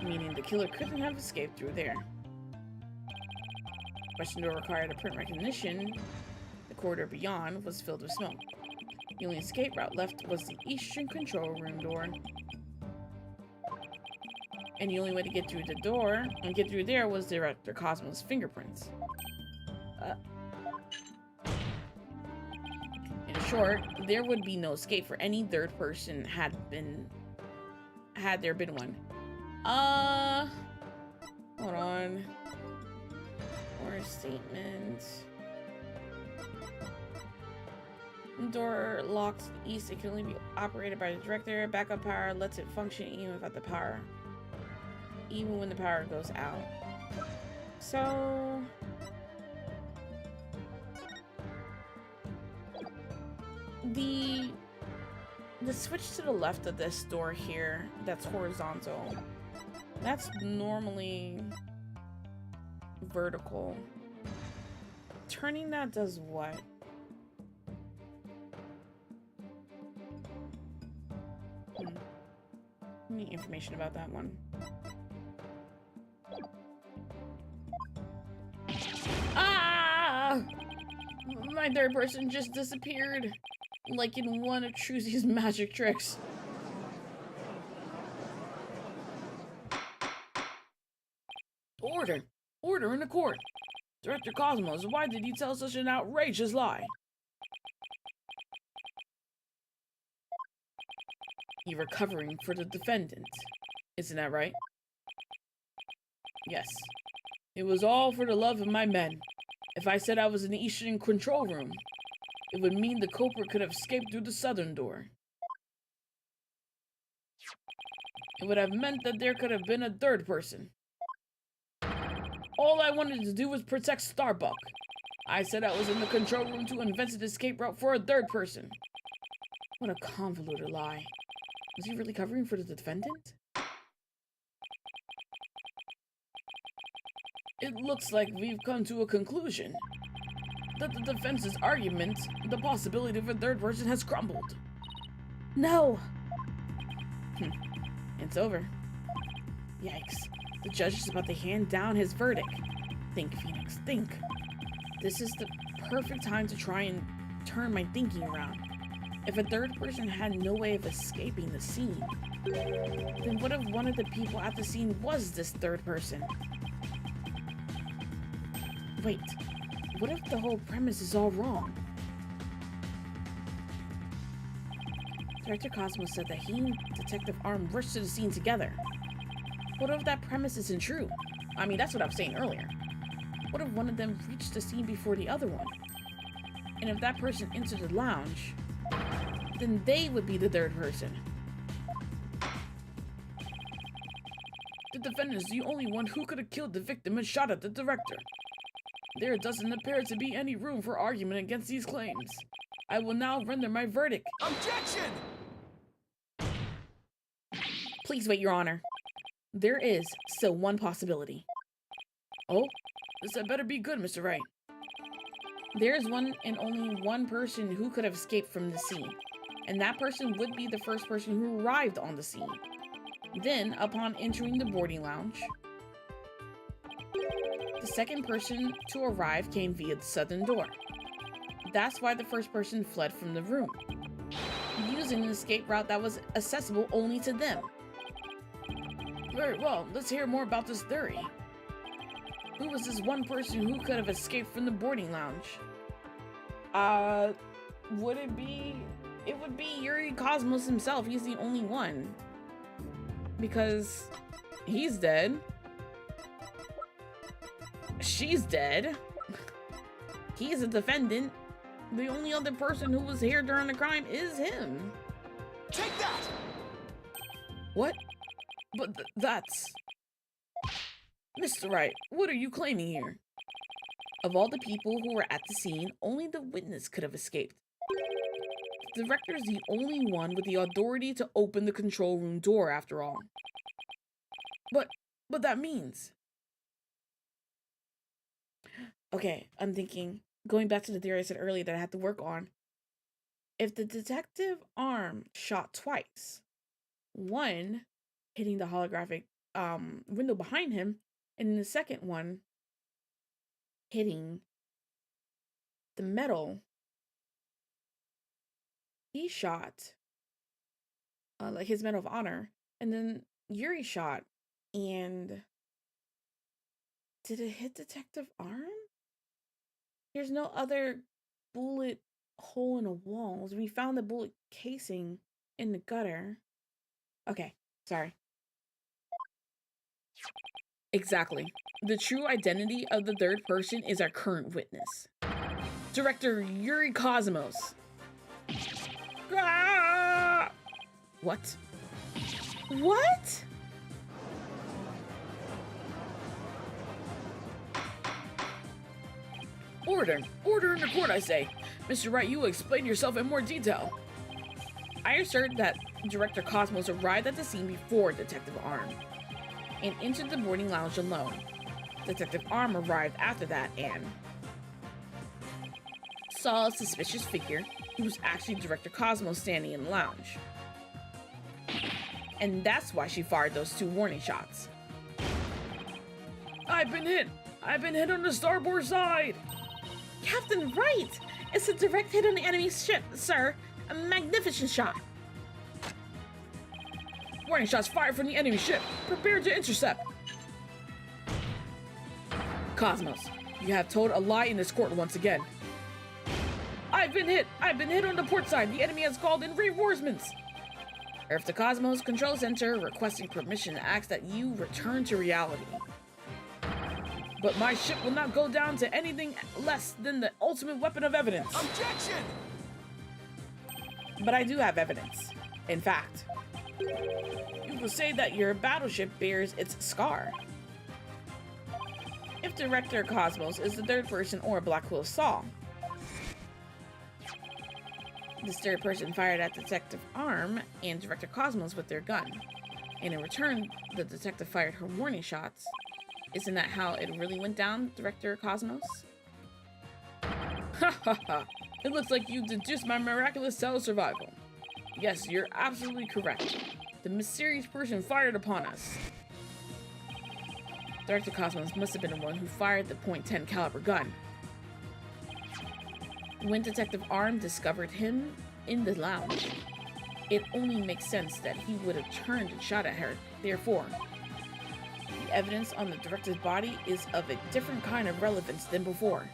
meaning the killer couldn't have escaped through there. Western door required a print recognition. The corridor beyond was filled with smoke. The only escape route left was the eastern control room door. And the only way to get through the door and get through there was Director Cosmos' fingerprints. In short, there would be no escape for any third person had there been one. Hold on. Or statement. Door locked east. It can only be operated by the director. Backup power lets it function even without the power. Even when the power goes out. So the switch to the left of this door here that's horizontal, that's normally vertical. Turning that does what? Any information about that one? Ah! My third person just disappeared, like in one of Truzy's magic tricks. Order! Order in the court! Director Cosmos, why did you tell such an outrageous lie? You're recovering for the defendant, isn't that right? Yes. It was all for the love of my men. If I said I was in the eastern control room, it would mean the culprit could have escaped through the southern door. It would have meant that there could have been a third person. All I wanted to do was protect Starbuck. I said I was in the control room to invent an escape route for a third person. What a convoluted lie. Was he really covering for the defendant? It looks like we've come to a conclusion. That the defense's argument, the possibility of a third person has crumbled. No! It's over. Yikes. The judge is about to hand down his verdict. Think, Phoenix, think. This is the perfect time to try and turn my thinking around. If a third person had no way of escaping the scene, then what if one of the people at the scene was this third person? Wait, what if the whole premise is all wrong? Director Cosmos said that he and Detective Arm rushed to the scene together. What if that premise isn't true? I mean, that's what I was saying earlier. What if one of them reached the scene before the other one? And if that person entered the lounge, then they would be the third person. The defendant is the only one who could have killed the victim and shot at the director. There doesn't appear to be any room for argument against these claims. I will now render my verdict. Objection! Please wait, Your Honor. There is still one possibility. Oh, this had better be good, Mr. Wright. There is one and only one person who could have escaped from the scene, and that person would be the first person who arrived on the scene. Then, upon entering the boarding lounge, the second person to arrive came via the southern door. That's why the first person fled from the room, using an escape route that was accessible only to them. Very well, let's hear more about this theory. Who was this one person who could have escaped from the boarding lounge? Would it be... It would be Yuri Cosmos himself. He's the only one. Because he's dead. She's dead. He's a defendant. The only other person who was here during the crime is him. Take that! What? But that's... Mr. Wright, what are you claiming here? Of all the people who were at the scene, only the witness could have escaped. The director is the only one with the authority to open the control room door, after all. But that means... Okay, I'm thinking, going back to the theory I said earlier that I had to work on. If the detective arm shot twice, one hitting the holographic window behind him, and the second one hitting the metal, he shot like his medal of honor, and then Yuri shot, and did it hit Detective Arm? There's no other bullet hole in the walls. We found the bullet casing in the gutter. Okay, sorry. Exactly. The true identity of the third person is our current witness. Director Yuri Cosmos. Ah! What? What? Order! Order in the court, I say! Mr. Wright, you will explain yourself in more detail. I assert that Director Cosmos arrived at the scene before Detective Arm and entered the boarding lounge alone. Detective Arm arrived after that and saw a suspicious figure who was actually Director Cosmos standing in the lounge. And that's why she fired those 2 warning shots. I've been hit! I've been hit on the starboard side! Captain Wright! It's a direct hit on the enemy's ship, sir. A magnificent shot. Warning shots fired from the enemy ship. Prepare to intercept. Cosmos, you have told a lie in this court once again. I've been hit. I've been hit on the port side. The enemy has called in reinforcements. Earth to Cosmos Control Center requesting permission to ask that you return to reality. But my ship will not go down to anything less than the ultimate weapon of evidence. Objection! But I do have evidence. In fact, you will say that your battleship bears its scar. If Director Cosmos is the third person or Black Hole Saw, this third person fired at Detective Arm and Director Cosmos with their gun. And in return, the detective fired her warning shots. Isn't that how it really went down, Director Cosmos? Ha ha ha! It looks like you deduced my miraculous cell survival. Yes, you're absolutely correct. The mysterious person fired upon us. Director Cosmos must have been the one who fired the .10 caliber gun. When Detective Arm discovered him in the lounge, it only makes sense that he would have turned and shot at her. Therefore, the evidence on the director's body is of a different kind of relevance than before.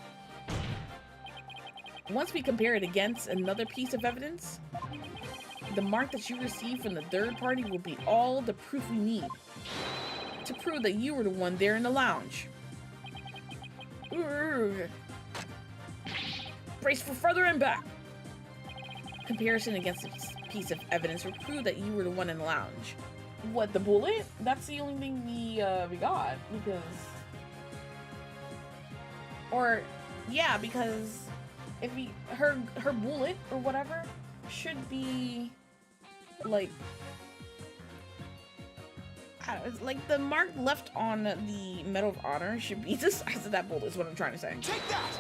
Once we compare it against another piece of evidence, the mark that you receive from the third party will be all the proof we need to prove that you were the one there in the lounge. Urgh. Brace for further impact. Comparison against this piece of evidence will prove that you were the one in the lounge. What, the bullet? That's the only thing we got, because... Or, yeah, because if her bullet or whatever should be like like the mark left on the Medal of Honor should be the size of that bullet is what I'm trying to say. Take that!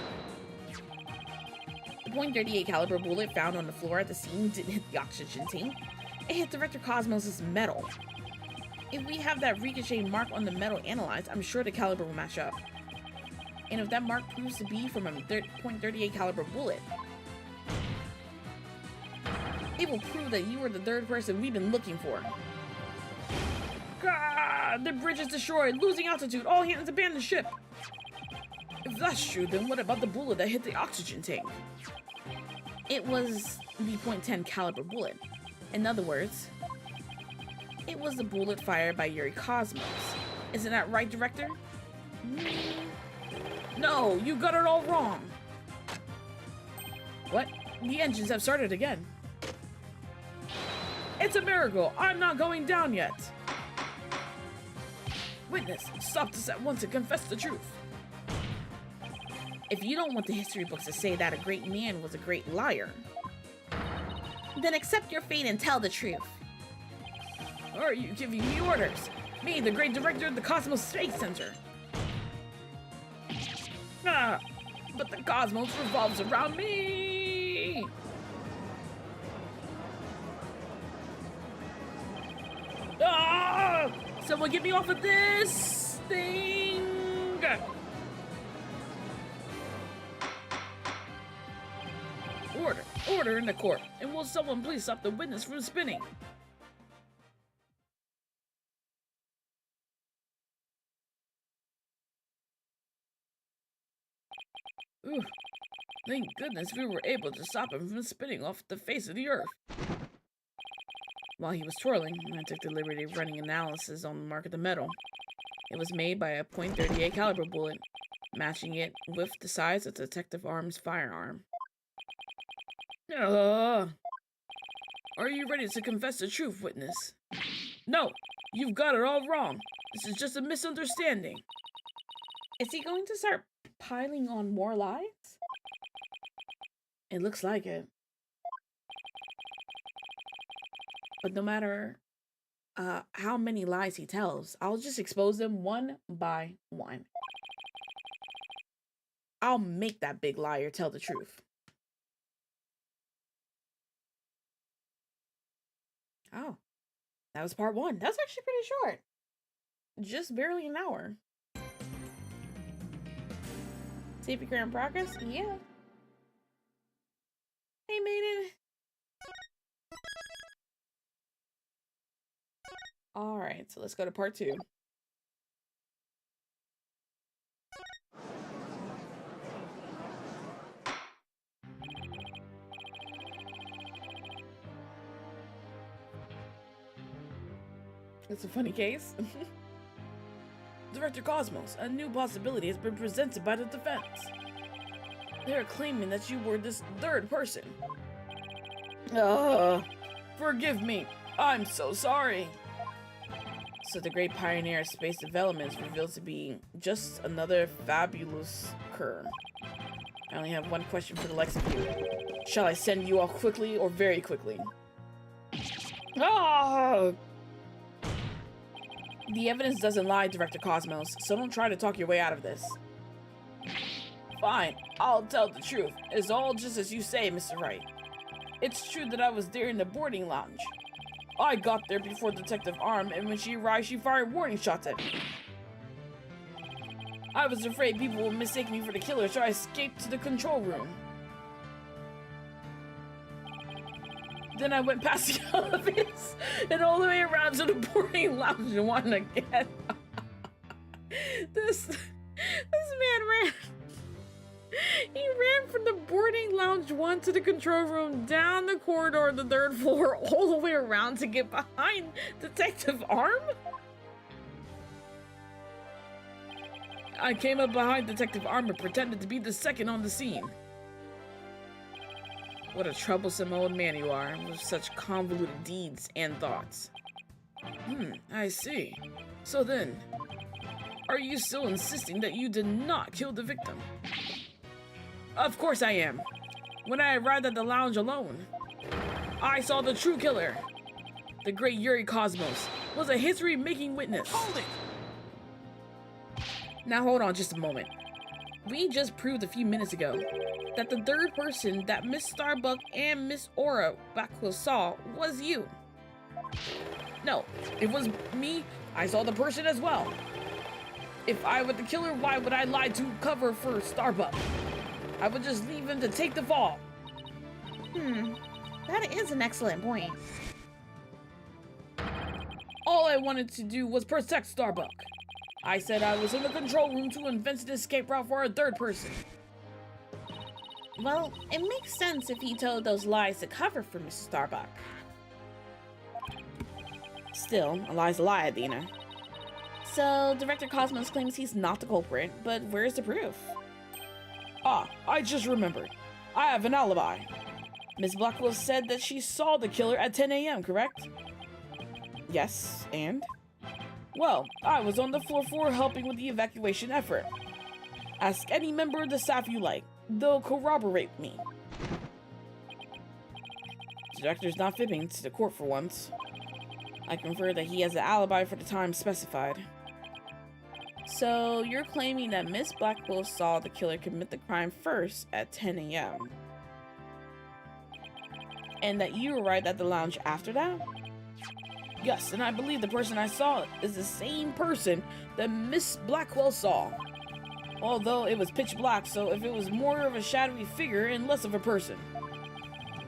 The .38 caliber bullet found on the floor at the scene didn't hit the oxygen tank. It hit Director Cosmos' metal. If we have that ricochet mark on the metal analyzed, I'm sure the caliber will match up. And if that mark proves to be from a .38 caliber bullet, it will prove that you were the third person we've been looking for. God, the bridge is destroyed, losing altitude, all hands abandon ship. If that's true, then what about the bullet that hit the oxygen tank? It was the .10 caliber bullet. In other words, it was the bullet fired by Yuri Cosmos. Isn't that right, Director? No, you got it all wrong. What? The engines have started again. It's a miracle. I'm not going down yet. Witness, stop this at once and confess the truth. If you don't want the history books to say that a great man was a great liar, then accept your fate and tell the truth. Are you giving me orders? Me, the great director of the Cosmos Space Center. Ah, but the cosmos revolves around me! Ah! Someone get me off of this thing! Order! Order in the court! And will someone please stop the witness from spinning? Ooh, thank goodness we were able to stop him from spinning off the face of the earth. While he was twirling, I took the liberty of running analysis on the mark of the metal. It was made by a .38 caliber bullet, matching it with the size of Detective Arm's firearm. Are you ready to confess the truth, witness? No, you've got it all wrong. This is just a misunderstanding. Is he going to start piling on more lies? It looks like it. But no matter how many lies he tells, I'll just expose them one by one. I'll make that big liar tell the truth. Oh, that was part one. That's actually pretty short. Just barely an hour. Safety clear in progress? Yeah. Hey, made it. Alright, so let's go to part two. It's a funny case. The Director Cosmos, a new possibility has been presented by the defense. They are claiming that you were this third person. Forgive me. I'm so sorry. So the great pioneer of space development is revealed to be just another fabulous cur. I only have one question for the likes of you. Shall I send you off quickly or very quickly? Ah! The evidence doesn't lie, Director Cosmos, so don't try to talk your way out of this. Fine, I'll tell the truth. It's all just as you say, Mr. Wright. It's true that I was there in the boarding lounge. I got there before Detective Arm, and when she arrived, she fired warning shots at me. I was afraid people would mistake me for the killer, so I escaped to the control room. Then I went past the elevators and all the way around to the boarding lounge and won again. This man ran. He ran from the boarding lounge 1 to the control room, down the corridor of the 3rd floor, all the way around to get behind Detective Arm? I came up behind Detective Arm and pretended to be the second on the scene. What a troublesome old man you are, with such convoluted deeds and thoughts. I see. So then, are you still insisting that you did not kill the victim? Of course I am. When I arrived at the lounge alone, I saw the true killer. The great Yuri Cosmos was a history-making witness. Hold it! Now hold on just a moment. We just proved a few minutes ago that the third person that Miss Starbuck and Miss Aura Blackwell saw was you. No, it was me. I saw the person as well. If I were the killer, why would I lie to cover for Starbuck? I would just leave him to take the fall. That is an excellent point. All I wanted to do was protect Starbuck. I said I was in the control room to invent an escape route for a third person. Well, it makes sense if he told those lies to cover for Mrs. Starbuck. Still, a lie's a lie, Adina. So, Director Cosmos claims he's not the culprit, but where's the proof? Ah, I just remembered. I have an alibi. Miss Blackwell said that she saw the killer at 10 a.m., correct? Yes, and? Well, I was on the floor helping with the evacuation effort. Ask any member of the staff you like. They'll corroborate me. The director's not fibbing to the court for once. I confer that he has an alibi for the time specified. So, you're claiming that Miss Blackwell saw the killer commit the crime first at 10 a.m. and that you arrived at the lounge after that? Yes, and I believe the person I saw is the same person that Miss Blackwell saw. Although it was pitch black, so if it was more of a shadowy figure and less of a person.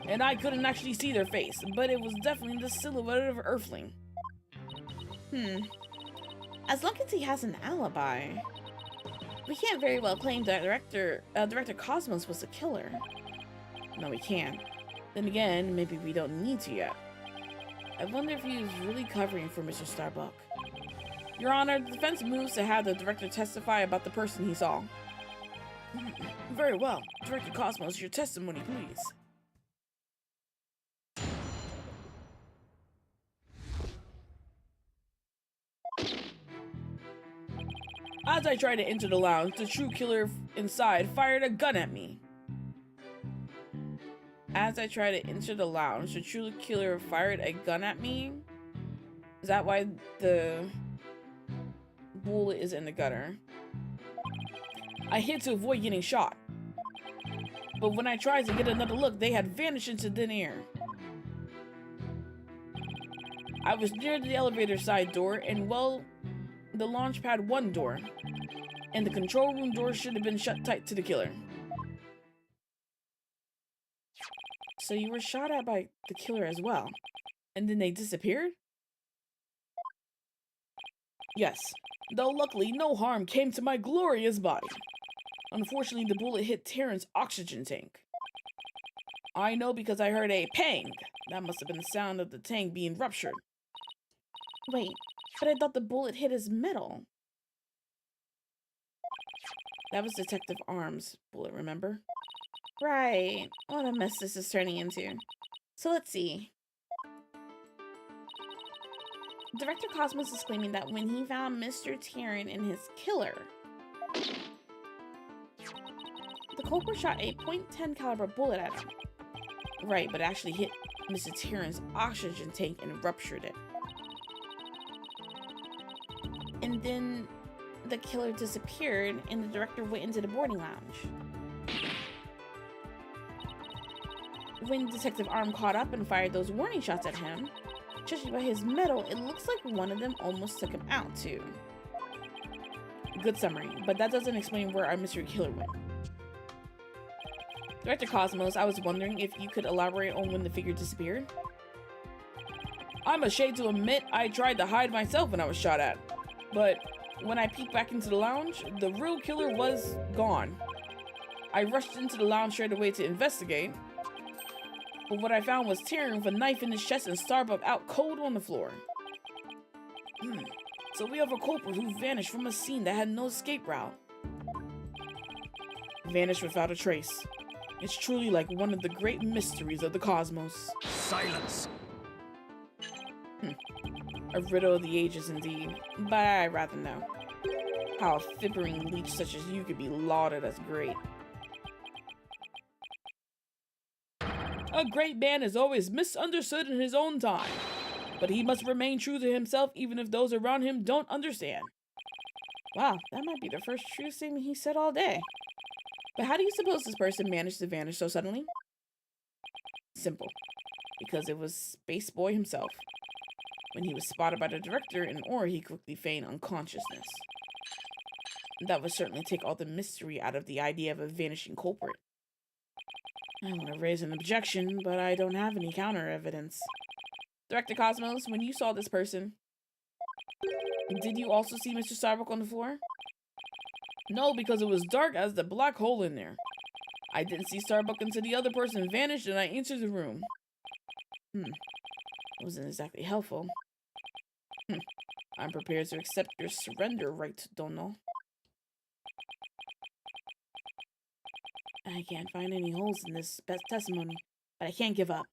And I couldn't actually see their face, but it was definitely the silhouette of an earthling. As long as he has an alibi, we can't very well claim that Director Cosmos was the killer. No, we can't. Then again, maybe we don't need to yet. I wonder if he was really covering for Mr. Starbuck. Your Honor, the defense moves to have the director testify about the person he saw. Very well. Director Cosmos, your testimony, please. As I tried to enter the lounge, the true killer inside fired a gun at me. As I tried to enter the lounge, the true killer fired a gun at me? Is that why the bullet is in the gutter? I hid to avoid getting shot. But when I tried to get another look, they had vanished into thin air. I was near the elevator side door and, well, the launch pad 1 door. And the control room door should have been shut tight to the killer. So you were shot at by the killer as well. And then they disappeared? Yes, though luckily no harm came to my glorious body. Unfortunately, the bullet hit Terran's oxygen tank. I know because I heard a pang. That must have been the sound of the tank being ruptured. Wait, but I thought the bullet hit his metal. That was Detective Arm's bullet, remember? Right. What a mess this is turning into. So let's see. Director Cosmos is claiming that when he found Mr. Taryn and his killer, the culprit shot a .10 caliber bullet at him. Right, but it actually hit Mr. Taryn's oxygen tank and ruptured it. And then the killer disappeared and the director went into the boarding lounge. When Detective Arm caught up and fired those warning shots at him, judging by his medal, it looks like one of them almost took him out too. Good summary, but that doesn't explain where our mystery killer went. Director Cosmos, I was wondering if you could elaborate on when the figure disappeared? I'm ashamed to admit I tried to hide myself when I was shot at, but when I peeked back into the lounge, the real killer was gone. I rushed into the lounge straight away to investigate, but what I found was Taryn with a knife in his chest and Starbuck out cold on the floor. So we have a culprit who vanished from a scene that had no escape route. Vanished without a trace. It's truly like one of the great mysteries of the cosmos. Silence! A riddle of the ages indeed, but I'd rather know. How a fibbering leech such as you could be lauded as great. A great man is always misunderstood in his own time, but he must remain true to himself even if those around him don't understand. Wow, that might be the first true statement he said all day. But how do you suppose this person managed to vanish so suddenly? Simple. Because it was Space Boy himself. When he was spotted by the director in Ore, he quickly feigned unconsciousness. That would certainly take all the mystery out of the idea of a vanishing culprit. I want to raise an objection, but I don't have any counter evidence. Director Cosmos, when you saw this person, did you also see Mr. Starbuck on the floor? No, because it was dark as the black hole in there. I didn't see Starbuck until the other person vanished and I entered the room. Wasn't exactly helpful. I'm prepared to accept your surrender, Wright, don't know. I can't find any holes in this testimony, but I can't give up.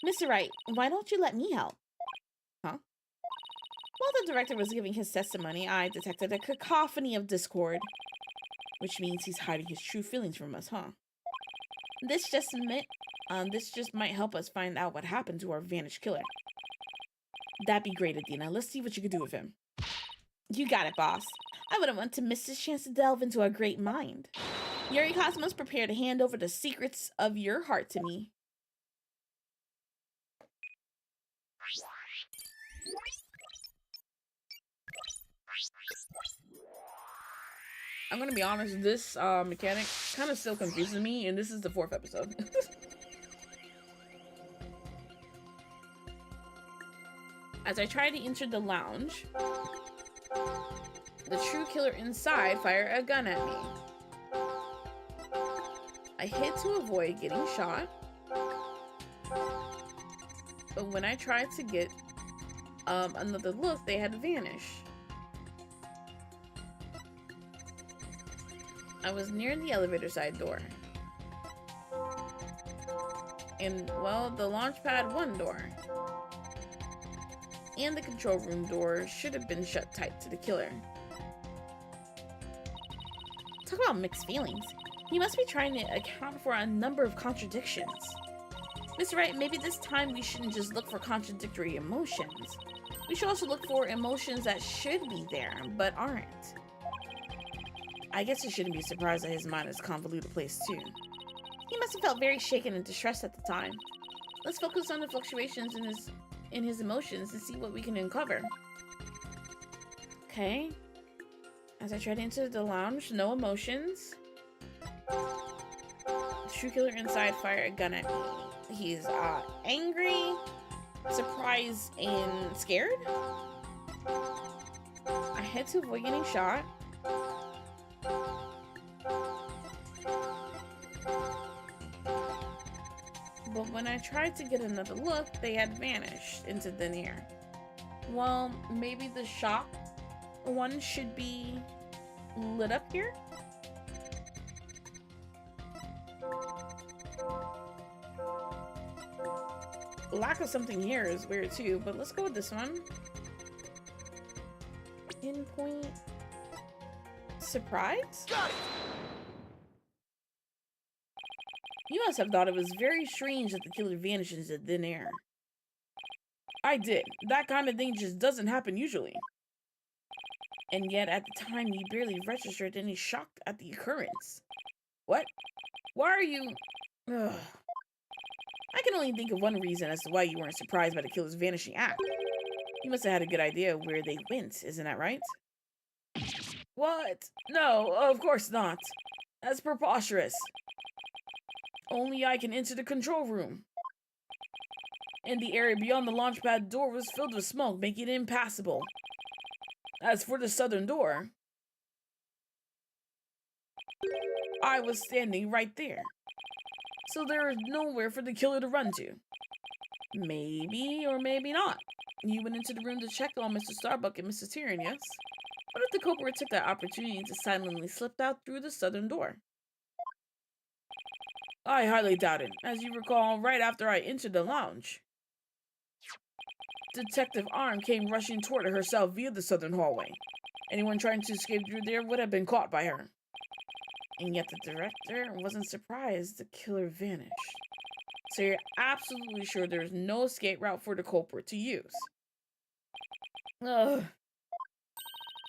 Mr. Wright, why don't you let me help? Huh? While the director was giving his testimony, I detected a cacophony of discord. Which means he's hiding his true feelings from us, huh? This just might help us find out what happened to our vanished killer. That'd be great, Adina. Let's see what you can do with him. You got it, boss. I wouldn't want to miss this chance to delve into a great mind. Yuri Cosmos, prepare to hand over the secrets of your heart to me. I'm gonna be honest, this mechanic kind of still confuses me, and this is the 4th episode. As I try to enter the lounge, the true killer inside fired a gun at me. I hid to avoid getting shot, but when I tried to get another look, they had vanished. I was near the elevator side door. And, well, the launchpad 1 door. And the control room door should have been shut tight to the killer. Talk about mixed feelings. He must be trying to account for a number of contradictions. Mr. Wright, maybe this time we shouldn't just look for contradictory emotions. We should also look for emotions that should be there, but aren't. I guess you shouldn't be surprised that his mind is a convoluted place too. He must have felt very shaken and distressed at the time. Let's focus on the fluctuations in his emotions and see what we can uncover. Okay. As I try to enter the lounge, no emotions. The true killer inside fired a gun at me. He's angry, surprised, and scared. I had to avoid getting shot. But when I tried to get another look, they had vanished into thin air. Well, maybe the shop one should be lit up here? Lack of something here is weird too, but let's go with this one. Pinpoint. Surprise? Got it! You must have thought it was very strange that the killer vanishes in thin air. I did. That kind of thing just doesn't happen usually. And yet, at the time, you barely registered any shock at the occurrence. What? Why are you... Ugh. I can only think of one reason as to why you weren't surprised by the killer's vanishing act. You must have had a good idea of where they went, isn't that right? What? No, of course not. That's preposterous. Only I can enter the control room. And the area beyond the launch pad door was filled with smoke, making it impassable. As for the southern door, I was standing right there. So there is nowhere for the killer to run to. Maybe or maybe not. You went into the room to check on Mr. Starbuck and Mrs. Tyrion, yes? What if the culprit took that opportunity to silently slip out through the southern door? I highly doubt it. As you recall, right after I entered the lounge, Detective Arm came rushing toward her herself via the southern hallway. Anyone trying to escape through there would have been caught by her. And yet the director wasn't surprised the killer vanished. So you're absolutely sure there's no escape route for the culprit to use. Ugh.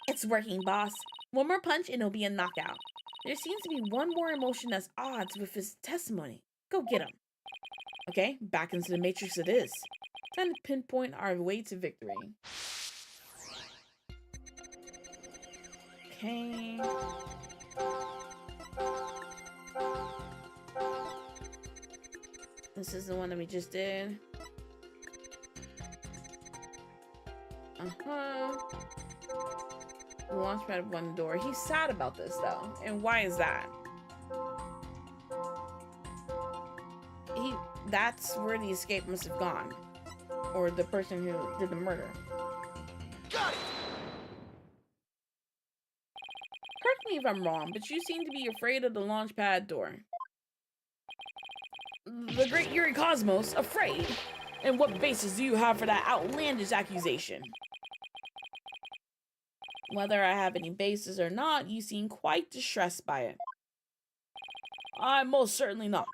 It's working, boss. One more punch and it'll be a knockout. There seems to be one more emotion that's odds with his testimony. Go get him. Okay, back into the Matrix it is. Time to pinpoint our way to victory. Okay. This is the one that we just did. Launchpad one door. He's sad about this though. And why is that? That's where the escape must have gone. Or the person who did the murder. Got it! Correct me if I'm wrong, but you seem to be afraid of the launchpad door. The great Yuri Cosmos, afraid? And what basis do you have for that outlandish accusation? Whether I have any basis or not, you seem quite distressed by it. I'm most certainly not.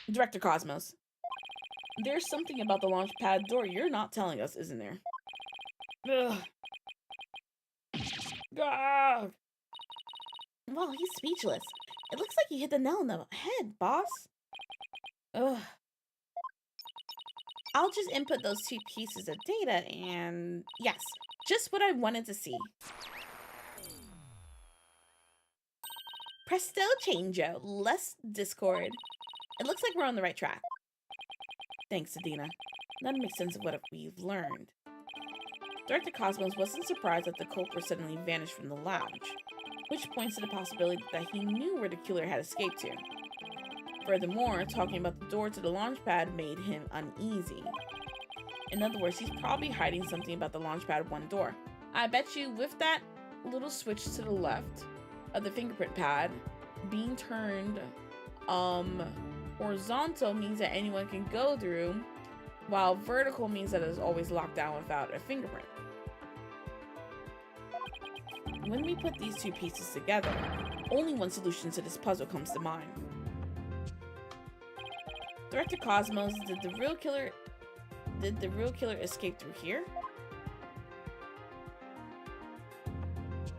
Director Cosmos, there's something about the launchpad door you're not telling us, isn't there? Ugh. Ah. Well, he's speechless. It looks like you hit the nail on the head, boss. Ugh. I'll just input those 2 pieces of data and... yes, just what I wanted to see. Presto changeo, less discord. It looks like we're on the right track. Thanks, Adina. That makes sense of what we've learned. Director Cosmos wasn't surprised that the culprit suddenly vanished from the lounge, which points to the possibility that he knew where the killer had escaped to. Furthermore, talking about the door to the launchpad made him uneasy. In other words, he's probably hiding something about the launchpad one door. I bet you with that little switch to the left of the fingerprint pad being turned horizontal means that anyone can go through, while vertical means that it's always locked down without a fingerprint. When we put these 2 pieces together, only one solution to this puzzle comes to mind. Director Cosmos, did the real killer escape through here?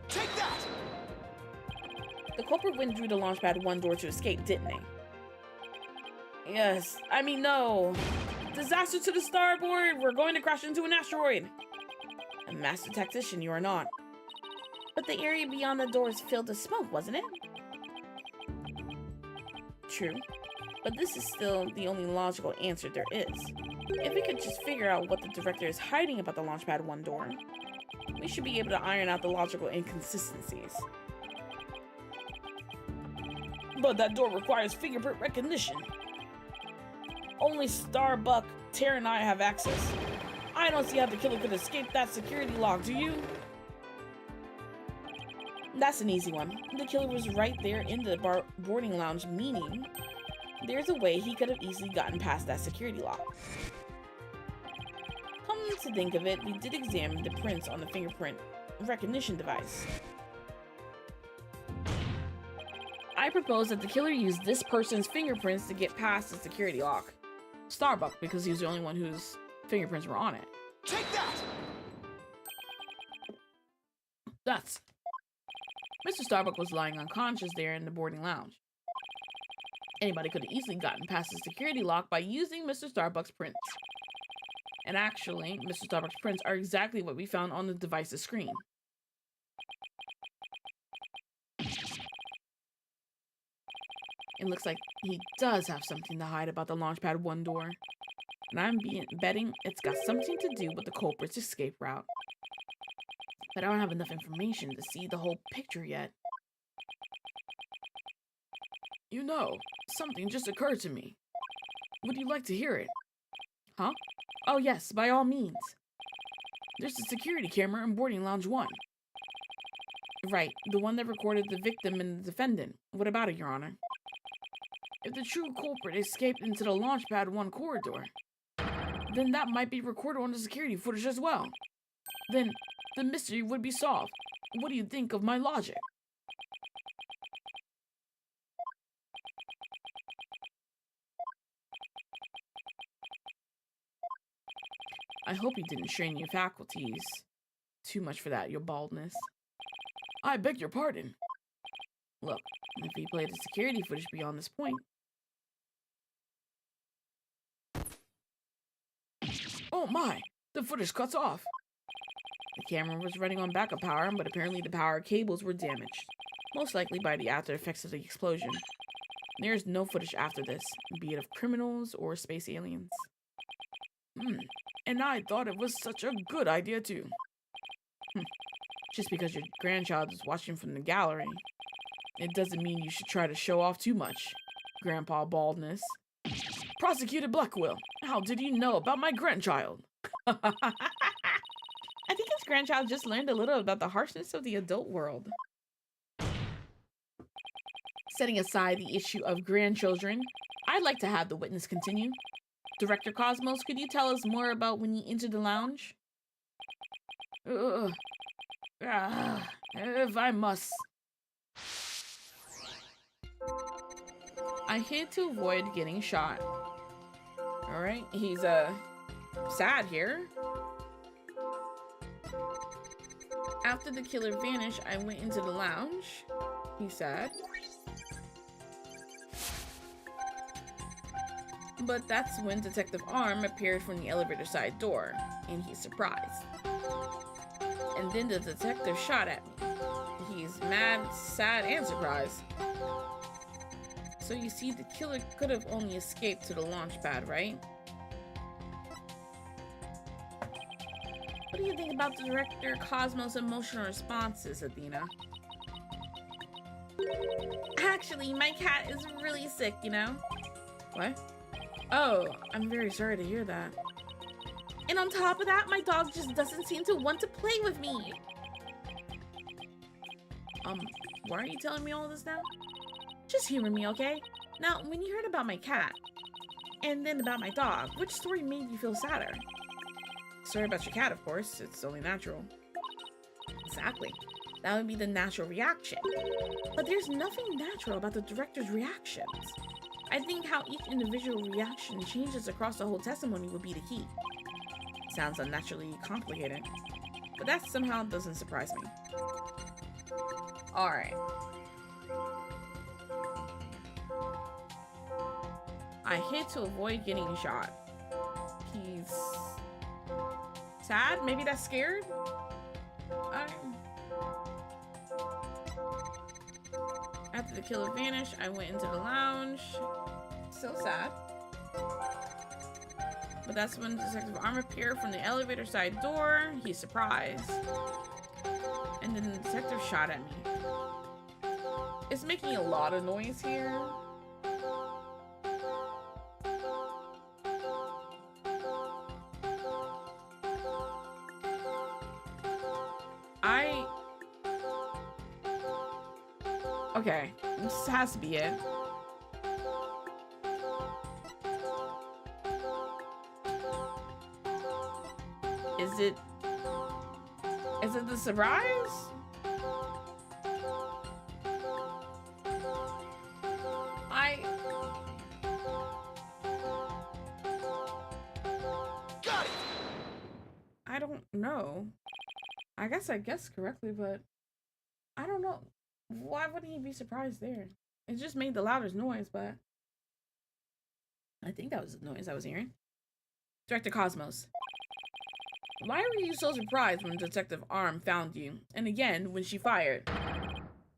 Take that! The culprit went through the launchpad one door to escape, didn't they? Yes, I mean no. Disaster to the starboard! We're going to crash into an asteroid! A master tactician, you are not. But the area beyond the door is filled with smoke, wasn't it? True. But this is still the only logical answer there is. If we could just figure out what the director is hiding about the launchpad one door, we should be able to iron out the logical inconsistencies. But that door requires fingerprint recognition. Only Starbuck, Tara, and I have access. I don't see how the killer could escape that security lock, do you? That's an easy one. The killer was right there in the boarding lounge, meaning there's a way he could have easily gotten past that security lock. Come to think of it, we did examine the prints on the fingerprint recognition device. I propose that the killer used this person's fingerprints to get past the security lock. Starbuck, because he was the only one whose fingerprints were on it. Take that! That's... Mr. Starbuck was lying unconscious there in the boarding lounge. Anybody could have easily gotten past the security lock by using Mr. Starbuck's prints. And actually, Mr. Starbuck's prints are exactly what we found on the device's screen. It looks like he does have something to hide about the Launchpad 1 door. And I'm betting it's got something to do with the culprit's escape route. But I don't have enough information to see the whole picture yet. You know, something just occurred to me. Would you like to hear it? Huh? Oh yes, by all means. There's a security camera in boarding lounge 1. Right, the one that recorded the victim and the defendant. What about it, Your Honor? If the true culprit escaped into the Launchpad 1 corridor, then that might be recorded on the security footage as well. Then the mystery would be solved. What do you think of my logic? I hope you didn't strain your faculties too much for that, your baldness. I beg your pardon. Look, if we played the security footage beyond this point. Oh my! The footage cuts off! The camera was running on backup power, but apparently the power cables were damaged. Most likely by the after effects of the explosion. There is no footage after this, be it of criminals or space aliens. And I thought it was such a good idea too. Just because your grandchild is watching from the gallery, it doesn't mean you should try to show off too much, Grandpa Baldness. Prosecutor Blackwell, how did you know about my grandchild? I think his grandchild just learned a little about the harshness of the adult world. Setting aside the issue of grandchildren, I'd like to have the witness continue. Director Cosmos, could you tell us more about when you entered the lounge? If I must. I hid to avoid getting shot. Alright, he's sad here. After the killer vanished, I went into the lounge. He's sad. But that's when Detective Arm appeared from the elevator side door, and he's surprised. And then the detective shot at me. He's mad, sad, and surprised. So you see, the killer could have only escaped to the launch pad, right? What do you think about the Director Cosmos' emotional responses, Athena? Actually, my cat is really sick, you know? What? Oh, I'm very sorry to hear that. And on top of that, my dog just doesn't seem to want to play with me. Why are you telling me all this now? Just humor me, okay? Now, when you heard about my cat, and then about my dog, which story made you feel sadder? Sorry about your cat, of course. It's only natural. Exactly. That would be the natural reaction. But there's nothing natural about the director's reactions. I think how each individual reaction changes across the whole testimony would be the key. Sounds unnaturally complicated, but that somehow doesn't surprise me. Alright. I hid to avoid getting shot. He's sad? Maybe that's scared? After the killer vanished, I went into the lounge. So sad. But that's when Detective Arm appeared from the elevator side door. He's surprised. And then the detective shot at me. It's making a lot of noise here. Okay, this has to be it. Is it the surprise? I don't know. I guess I guessed correctly, but I don't know. Why wouldn't he be surprised there? It just made the loudest noise, but I think that was the noise I was hearing. Director Cosmos. Why were you so surprised when Detective Arm found you? And again, when she fired.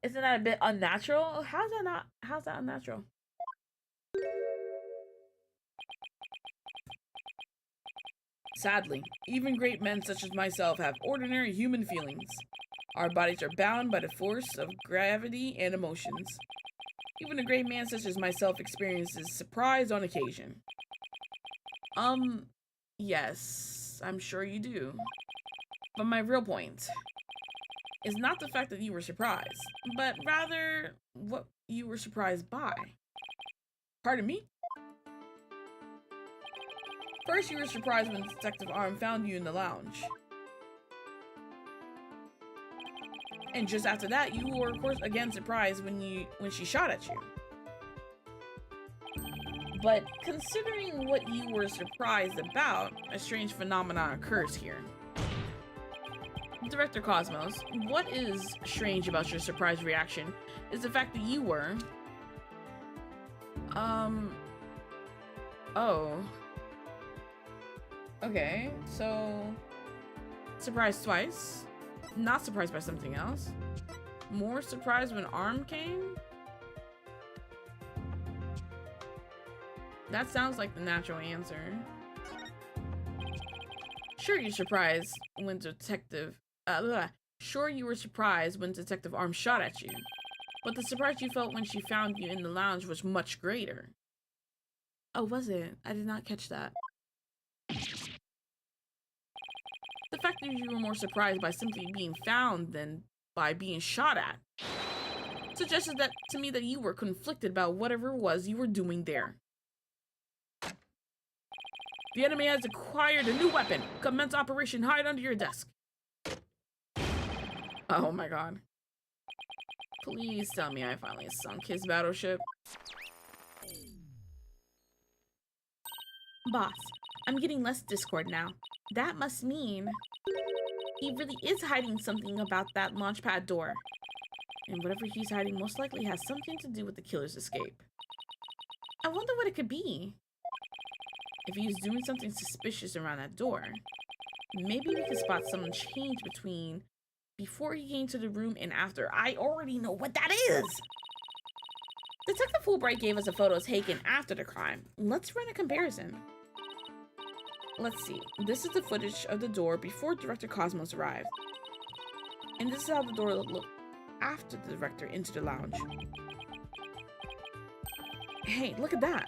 Isn't that a bit unnatural? How's that unnatural? Sadly, even great men such as myself have ordinary human feelings. Our bodies are bound by the force of gravity and emotions. Even a great man such as myself experiences surprise on occasion. Yes, I'm sure you do. But my real point is not the fact that you were surprised, but rather what you were surprised by. Pardon me? First, you were surprised when Detective Arm found you in the lounge. And just after that, you were, of course, again surprised when she shot at you. But considering what you were surprised about, a strange phenomenon occurs here. Director Cosmos, what is strange about your surprise reaction is the fact that you were... Oh... Okay, so surprised twice, not surprised by something else, more surprised when Arm came? That sounds like the natural answer. Sure, you're surprised when Sure, you were surprised when Detective Arm shot at you, but the surprise you felt when she found you in the lounge was much greater. Oh, was it? I did not catch that. The fact that you were more surprised by simply being found than by being shot at suggested that to me that you were conflicted about whatever it was you were doing there. The enemy has acquired a new weapon. Commence Operation Hide Under Your Desk. Oh my god. Please tell me I finally sunk his battleship. Boss, I'm getting less Discord now. That must mean he really is hiding something about that launchpad door. And whatever he's hiding most likely has something to do with the killer's escape. I wonder what it could be. If he was doing something suspicious around that door, maybe we could spot some change between before he came to the room and after. I already know what that is! Detective Fulbright gave us a photo taken after the crime. Let's run a comparison. Let's see. This is the footage of the door before Director Cosmos arrived. And this is how the door looked after the director entered the lounge. Hey, look at that.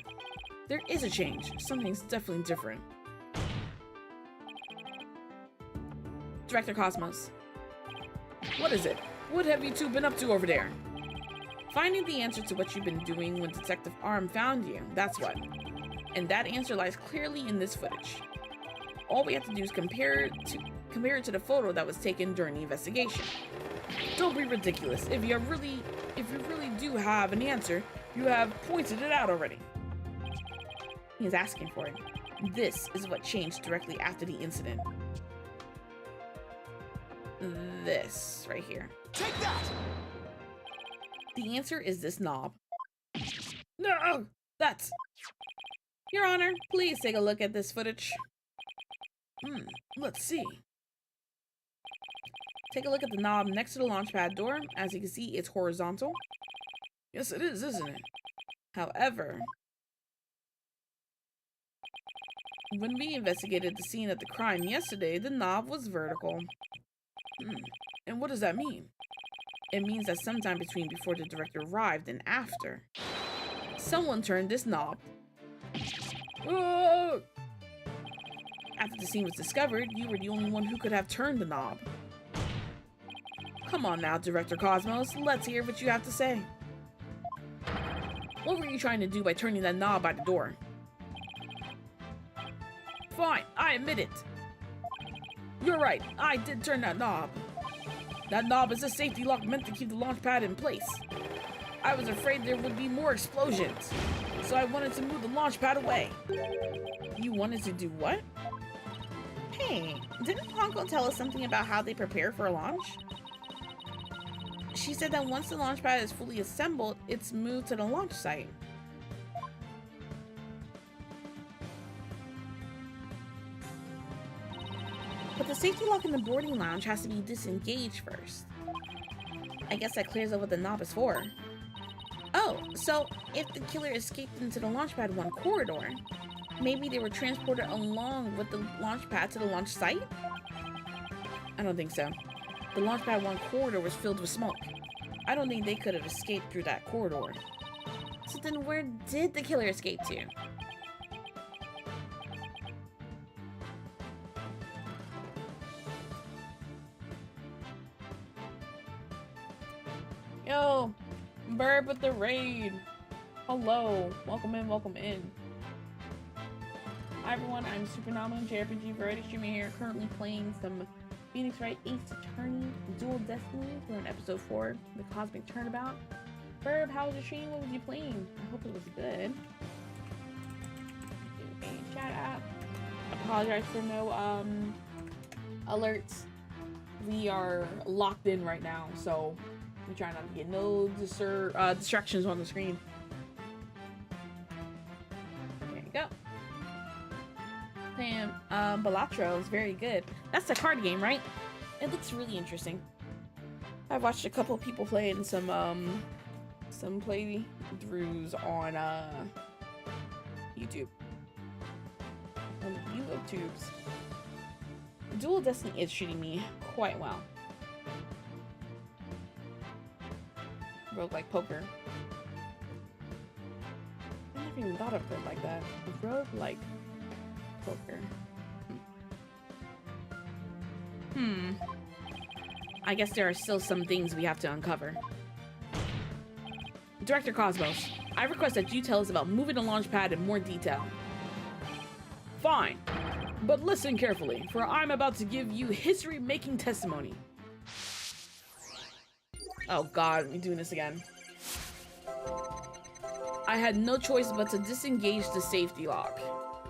There is a change. Something's definitely different. Director Cosmos. What is it? What have you two been up to over there? Finding the answer to what you've been doing when Detective Arm found you, that's what. And that answer lies clearly in this footage. All we have to do is compare it to the photo that was taken during the investigation. Don't be ridiculous. If you really do have an answer, you have pointed it out already. He's asking for it. This is what changed directly after the incident. This right here. Take that! The answer is this knob. No! That's... Your Honor, please take a look at this footage. Let's see. Take a look at the knob next to the launchpad door. As you can see, it's horizontal. Yes, it is, isn't it? However, when we investigated the scene of the crime yesterday, the knob was vertical. And what does that mean? It means that sometime between before the director arrived and after, someone turned this knob. Whoa! After the scene was discovered, you were the only one who could have turned the knob. Come on now, Director Cosmos, let's hear what you have to say. What were you trying to do by turning that knob by the door? Fine, I admit it. You're right, I did turn that knob. That knob is a safety lock meant to keep the launch pad in place. I was afraid there would be more explosions, so I wanted to move the launch pad away. You wanted to do what? Hey, didn't Honko tell us something about how they prepare for a launch? She said that once the launch pad is fully assembled, it's moved to the launch site. But the safety lock in the boarding lounge has to be disengaged first. I guess that clears up what the knob is for. Oh, so if the killer escaped into the Launchpad 1 corridor, maybe they were transported along with the Launchpad to the launch site? I don't think so. The Launchpad 1 corridor was filled with smoke. I don't think they could have escaped through that corridor. So then where did the killer escape to? Yo, Burb with the raid. Hello, welcome in, welcome in. Hi everyone, I'm SuperNamu, JRPG variety streamer here, currently playing some Phoenix Wright Ace Attorney Dual Destinies. We're on episode 4, the Cosmic Turnabout. Burb, how was your stream? What was you playing? I hope it was good. Do a shout out. Apologize for no alerts. We are locked in right now, so we try not to get no distractions on the screen. There you go. Playing Balatro is very good. That's the card game, right? It looks really interesting. I've watched a couple of people play it and some playthroughs on YouTube. On YouTubes. Dual Destiny is treating me quite well. Roguelike poker. I never even thought of it like that. Roguelike poker. I guess there are still some things we have to uncover. Director Cosmos, I request that you tell us about moving the launch pad in more detail. Fine, but listen carefully, for I'm about to give you history-making testimony. Oh god, we're doing this again. I had no choice but to disengage the safety lock.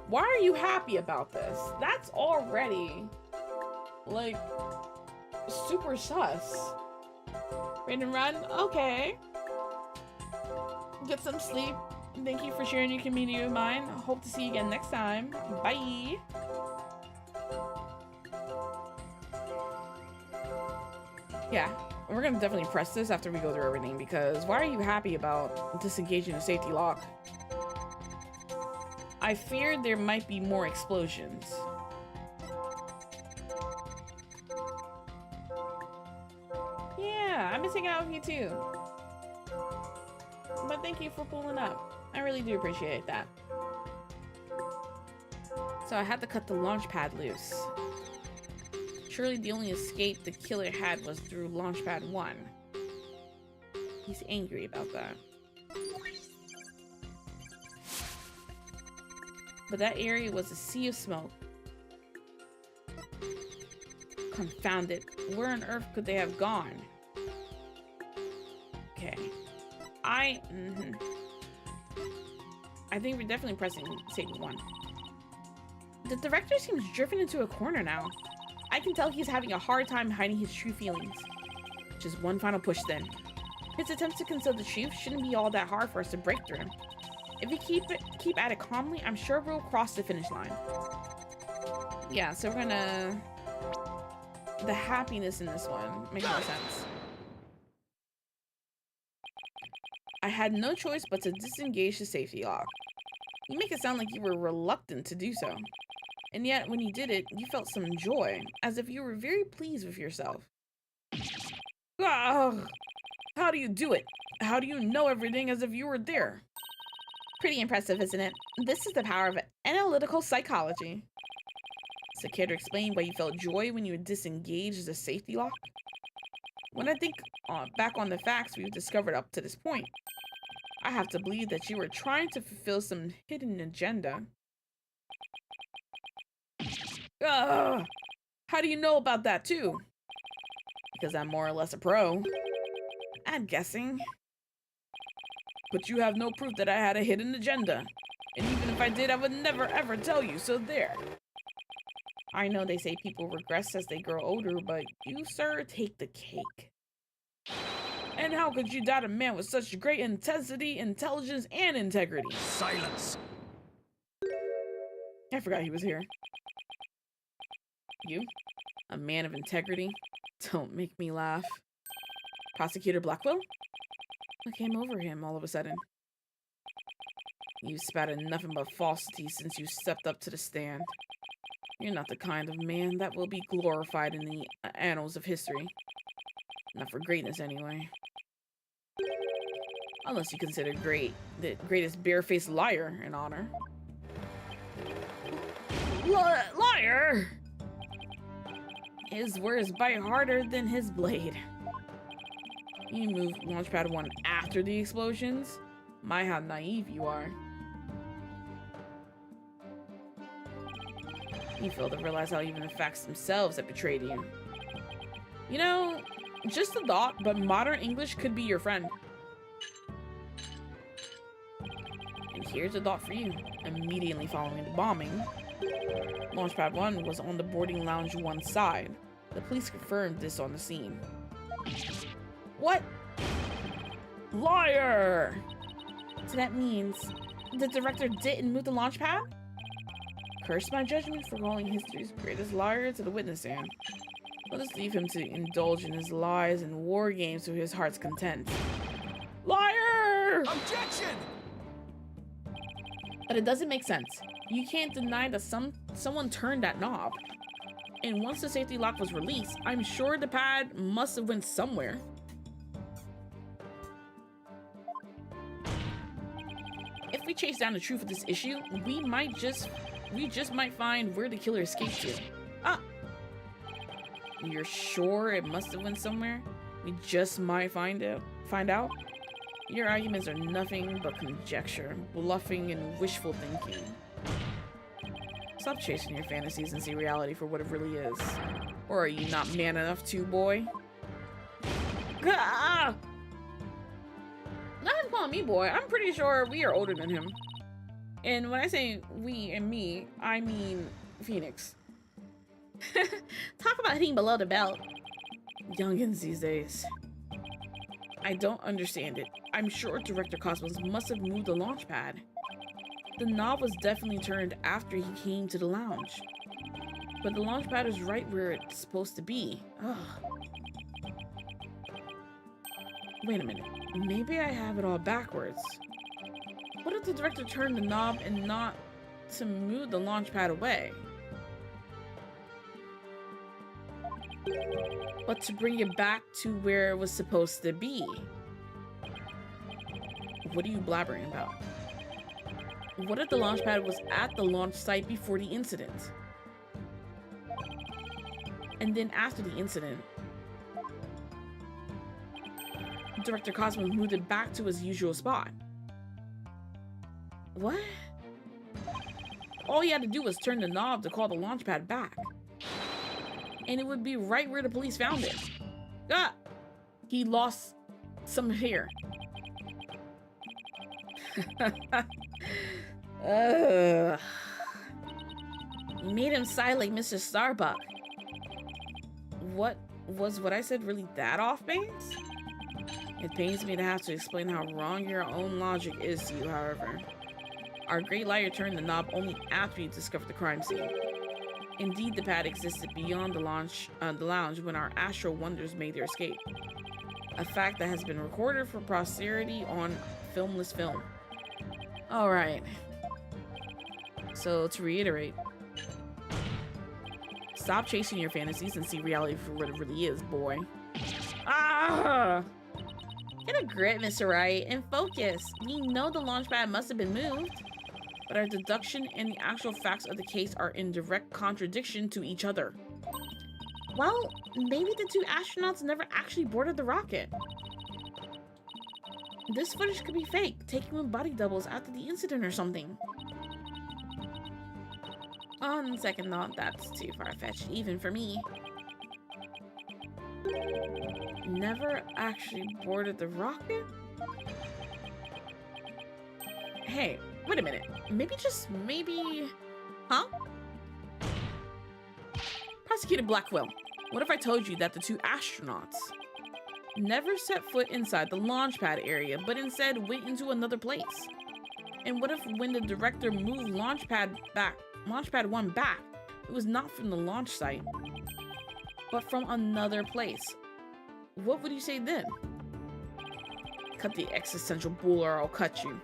Why are you happy about this? That's already, like, super sus. Rain and run? Okay. Get some sleep. Thank you for sharing your community with mine. Hope to see you again next time. Bye. Yeah, we're gonna definitely press this after we go through everything, because why are you happy about disengaging the safety lock? I feared there might be more explosions. Yeah, I've been hanging out with you too. But thank you for pulling up. I really do appreciate that. So I had to cut the launch pad loose. Surely the only escape the killer had was through Launchpad 1. He's angry about that. But that area was a sea of smoke. Confound it. Where on earth could they have gone? Okay. I think we're definitely pressing Satan 1. The director seems driven into a corner now. I can tell he's having a hard time hiding his true feelings. Just one final push then. His attempts to conceal the truth shouldn't be all that hard for us to break through. If we keep at it calmly, I'm sure we'll cross the finish line. Yeah, so we're gonna... The happiness in this one makes no sense. I had no choice but to disengage the safety lock. You make it sound like you were reluctant to do so. And yet, when you did it, you felt some joy, as if you were very pleased with yourself. Ugh. How do you do it? How do you know everything as if you were there? Pretty impressive, isn't it? This is the power of analytical psychology. So care to explain why you felt joy when you disengaged the safety lock? When I think back on the facts we've discovered up to this point, I have to believe that you were trying to fulfill some hidden agenda. Ugh! How do you know about that too? Because I'm more or less a pro. I'm guessing. But you have no proof that I had a hidden agenda. And even if I did, I would never ever tell you, so there. I know they say people regress as they grow older, but you, sir, take the cake. And how could you doubt a man with such great intensity, intelligence, and integrity? Silence. I forgot he was here. You? A man of integrity? Don't make me laugh. Prosecutor Blackwell? What came over him all of a sudden? You spouted nothing but falsity since you stepped up to the stand. You're not the kind of man that will be glorified in the annals of history. Not for greatness, anyway. Unless you consider the greatest barefaced liar an honor. Liar! His words bite harder than his blade. You moved Launchpad 1 after the explosions? My, how naive you are. You fail to realize how even the facts themselves have betrayed you. You know, just a thought, but modern English could be your friend. And here's a thought for you. Immediately following the bombing, Launchpad 1 was on the boarding lounge 1 side. The police confirmed this on the scene. What? Liar! So that means the director didn't move the launch pad? Curse my judgment for calling history's greatest liar to the witness stand. Let us leave him to indulge in his lies and war games to his heart's content. Liar! Objection! But it doesn't make sense. You can't deny that someone turned that knob. And once the safety lock was released, I'm sure the pad must have went somewhere. If we chase down the truth of this issue, we just might find where the killer escaped to. Ah! You're sure it must have went somewhere? We just might find out? Your arguments are nothing but conjecture, bluffing, and wishful thinking. Stop chasing your fantasies and see reality for what it really is. Or are you not man enough to, boy? Ah! Not him calling me boy. I'm pretty sure we are older than him. And when I say we and me, I mean Phoenix. Talk about hitting below the belt. Youngins these days. I don't understand it. I'm sure Director Cosmos must have moved the launch pad. The knob was definitely turned after he came to the lounge. But the launch pad is right where it's supposed to be. Ugh. Wait a minute. Maybe I have it all backwards. What if the director turned the knob and not to move the launch pad away, but to bring it back to where it was supposed to be? What are you blabbering about? What if the launch pad was at the launch site before the incident? And then after the incident, Director Cosmos moved it back to his usual spot. What? All he had to do was turn the knob to call the launch pad back. And it would be right where the police found it. Ah! He lost some hair. Ugh. You made him sigh like Mr. Starbuck. What I said really that off base? It pains me to have to explain how wrong your own logic is to you, however. Our great liar turned the knob only after he discovered the crime scene. Indeed, the pad existed beyond the lounge when our astral wonders made their escape. A fact that has been recorded for posterity on filmless film. Alright. So, to reiterate, stop chasing your fantasies and see reality for what it really is, boy. Ah! Get a grip, Mr. Wright, and focus. We know the launch pad must have been moved, but our deduction and the actual facts of the case are in direct contradiction to each other. Well, maybe the two astronauts never actually boarded the rocket. This footage could be fake, taken with body doubles after the incident or something. On second thought, that's too far-fetched, even for me. Never actually boarded the rocket? Hey, wait a minute. Maybe... Huh? Prosecutor Blackwell, what if I told you that the two astronauts never set foot inside the launch pad area, but instead went into another place? And what if when the director moved launch pad 1 back, it was not from the launch site, but from another place? What would you say then? Cut the existential bull or I'll cut you.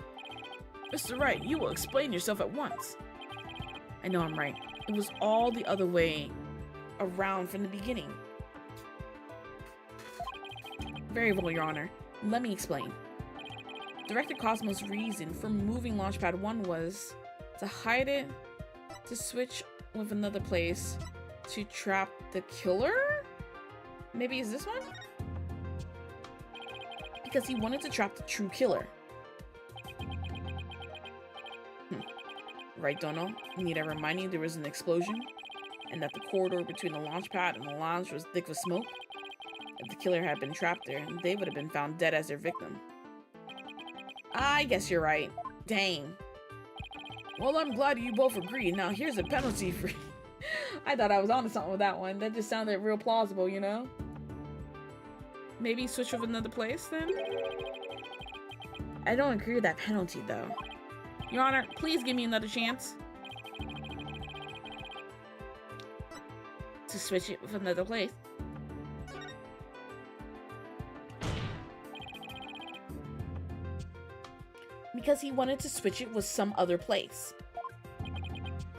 Mr. Wright, you will explain yourself at once. I know I'm right. It was all the other way around from the beginning. Very well, Your Honor. Let me explain. Director Cosmo's reason for moving Launchpad 1 was to hide it, to switch with another place, to trap the killer? Maybe it's this one? Because he wanted to trap the true killer. Right, Dono? Need I remind you there was an explosion? And that the corridor between the launch pad and the lounge was thick with smoke? If the killer had been trapped there, they would have been found dead as their victim. I guess you're right. Dang. Well, I'm glad you both agree. Now here's a penalty for... I thought I was onto something with that one. That just sounded real plausible, you know? Maybe switch with another place, then? I don't agree with that penalty, though. Your Honor, please give me another chance to switch it with another place. Because he wanted to switch it with some other place.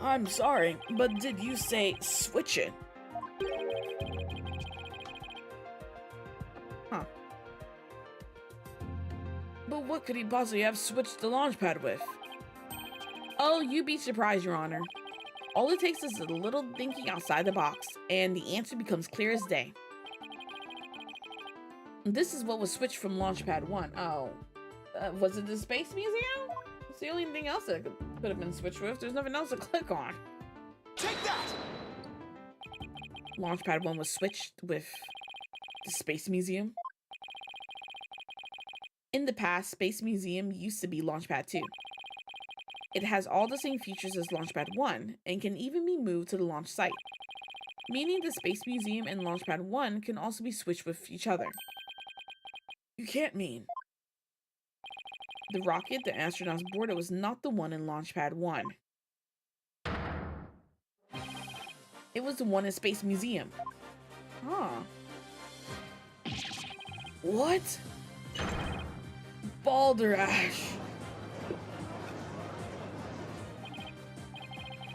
I'm sorry, but did you say switch it? Huh. But what could he possibly have switched the launch pad with? Oh, you'd be surprised, Your Honor. All it takes is a little thinking outside the box, and the answer becomes clear as day. This is what was switched from Launchpad 1. Oh. Was it the Space Museum? It's the only thing else that could have been switched with. There's nothing else to click on. Take that! Launchpad 1 was switched with the Space Museum. In the past, Space Museum used to be Launchpad 2. It has all the same features as Launchpad 1 and can even be moved to the launch site, meaning the Space Museum and Launchpad 1 can also be switched with each other. You can't mean... The rocket the astronauts boarded was not the one in Launchpad 1. It was the one in Space Museum. Huh. What? Balderdash.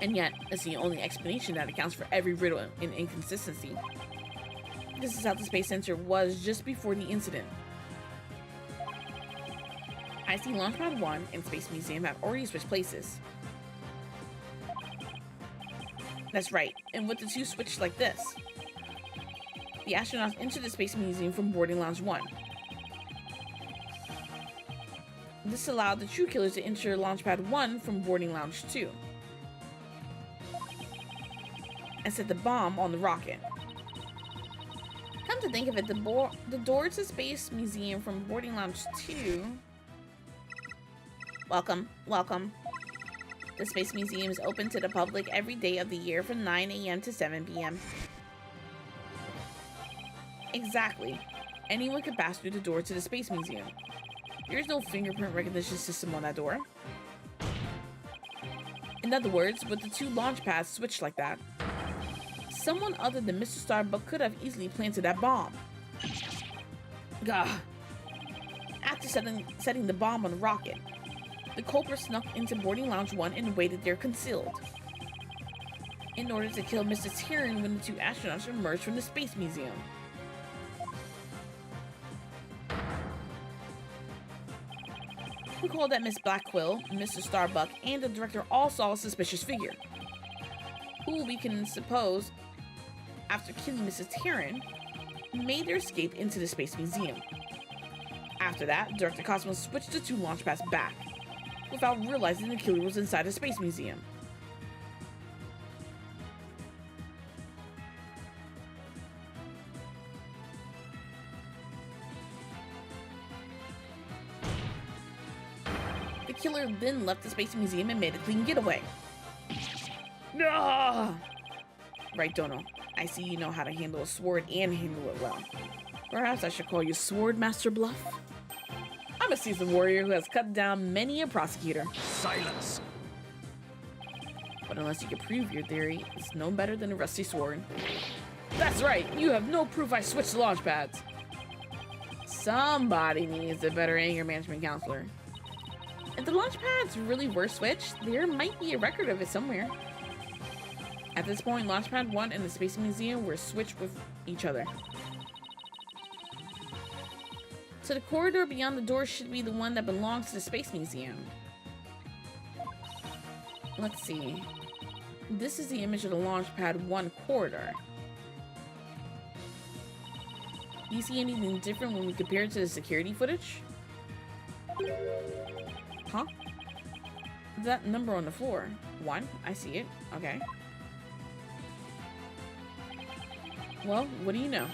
And yet, it's the only explanation that accounts for every riddle and inconsistency. This is how the Space Center was just before the incident. I see Launchpad 1 and Space Museum have already switched places. That's right, and with the two switched like this. The astronauts entered the Space Museum from boarding lounge 1. This allowed the true killers to enter Launchpad 1 from boarding lounge 2. And set the bomb on the rocket. Come to think of it, the door to Space Museum from boarding lounge 2... Welcome, welcome. The Space Museum is open to the public every day of the year from 9 a.m. to 7 p.m. Exactly. Anyone can pass through the door to the Space Museum. There is no fingerprint recognition system on that door. In other words, with the two launch pads switched like that, someone other than Mr. Starbuck could have easily planted that bomb. Gah. After setting the bomb on the rocket, the culprit snuck into boarding lounge 1 and waited there concealed, in order to kill Mr. Tyrion when the two astronauts emerged from the Space Museum. Recall that Miss Blackwell, Mr. Starbuck, and the director all saw a suspicious figure, who we can suppose, after killing Mrs. Tyrion, made their escape into the Space Museum. After that, Director Cosmos switched the two launch pads back, without realizing the killer was inside a space museum. The killer then left the space museum and made a clean getaway. No! Right, Dono. I see you know how to handle a sword and handle it well. Perhaps I should call you Sword Master Bluff? I'm a seasoned warrior who has cut down many a prosecutor. Silence. But unless you can prove your theory, it's no better than a rusty sword. That's right, you have no proof I switched launch pads. Somebody needs a better anger management counselor. If the launch pads really were switched, there might be a record of it somewhere. At this point, Launchpad 1 and the Space Museum were switched with each other. So the corridor beyond the door should be the one that belongs to the Space Museum. Let's see. This is the image of the Launchpad 1 corridor. Do you see anything different when we compare it to the security footage? Huh? That number on the floor. 1, I see it. Okay. Well, what do you know?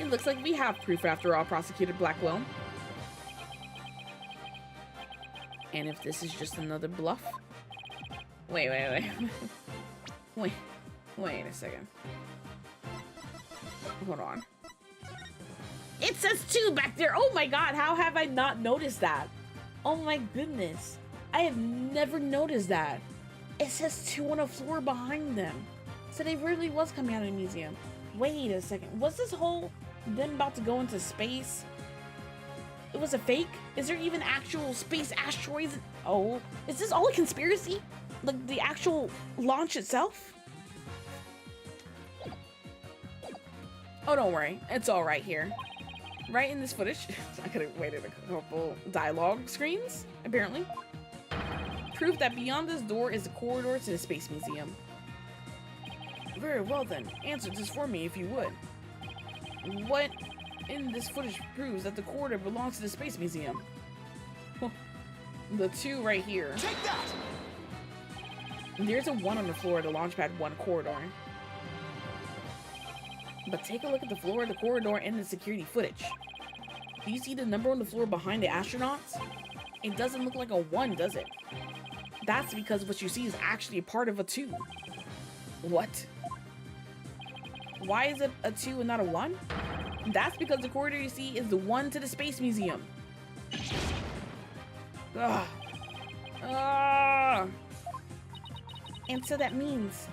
It looks like we have proof after all, Prosecutor Blackwell. And if this is just another bluff? Wait. Wait a second. Hold on. It says 2 back there! Oh my god, how have I not noticed that? Oh my goodness. I have never noticed that. It says 2 on the floor behind them. So they really was coming out of the museum. Wait a second. Was this whole them about to go into space? It was a fake? Is there even actual space asteroids? Oh, is this all a conspiracy? Like the actual launch itself? Oh, don't worry. It's all right here. Right in this footage. I could have waited a couple dialogue screens, apparently. Proof that beyond this door is a corridor to the Space Museum. Very well then, answer this for me if you would. What in this footage proves that the corridor belongs to the Space Museum? Well, the 2 right here. Take that! There's a 1 on the floor of the Launchpad 1 corridor. But take a look at the floor of the corridor and the security footage. Do you see the number on the floor behind the astronauts? It doesn't look like a 1, does it? That's because what you see is actually a part of a 2. What? Why is it a 2 and not a 1? That's because the corridor you see is the 1 to the Space Museum. Ugh. And so that means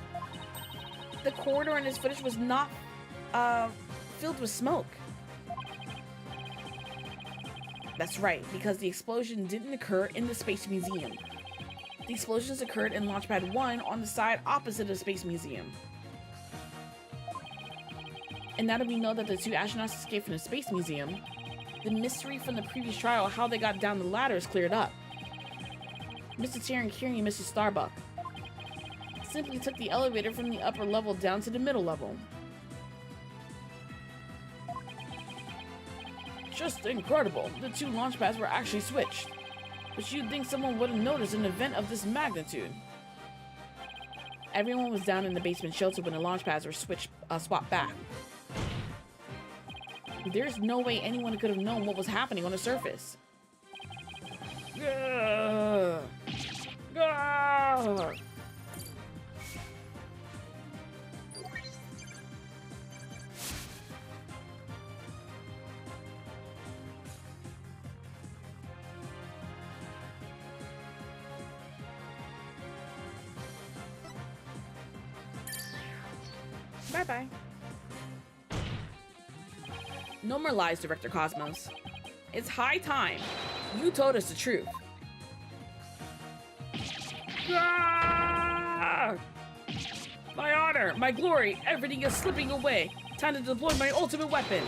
the corridor in this footage was not filled with smoke. That's right, because the explosion didn't occur in the Space Museum. The explosions occurred in Launchpad 1 on the side opposite of the Space Museum. And now that we know that the 2 astronauts escaped from the Space Museum, the mystery from the previous trial, how they got down the ladder, is cleared up. Mr. Taryn Curie and Mrs. Starbuck simply took the elevator from the upper level down to the middle level. Just incredible. The 2 launch pads were actually switched. But you'd think someone would have noticed an event of this magnitude. Everyone was down in the basement shelter when the launch pads were swapped back. There's no way anyone could have known what was happening on the surface. Bye-bye. No more lies, Director Cosmos. It's high time. You told us the truth. Ah! My honor, my glory, everything is slipping away. Time to deploy my ultimate weapon.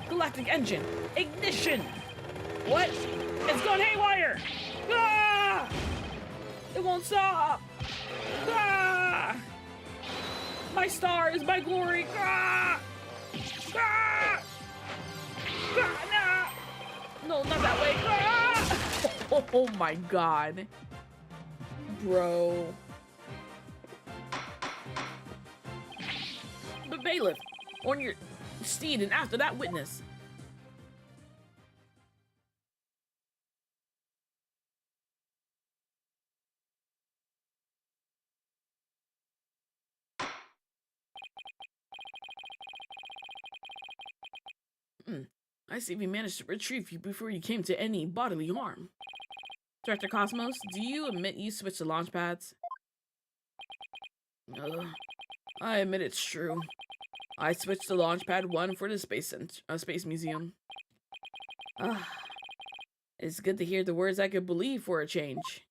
Galactic engine, ignition! What? It's gone haywire! Ah! It won't stop! Ah! My stars, my glory! Ah! Ah! Ah! No, not that way. Ah! Oh my god. Bro. But bailiff, on your steed and after that witness. I see we managed to retrieve you before you came to any bodily harm. Director Cosmos, do you admit you switched the launch pads? I admit it's true. I switched the launch pad 1 for the Space Museum. It's good to hear the words I could believe for a change.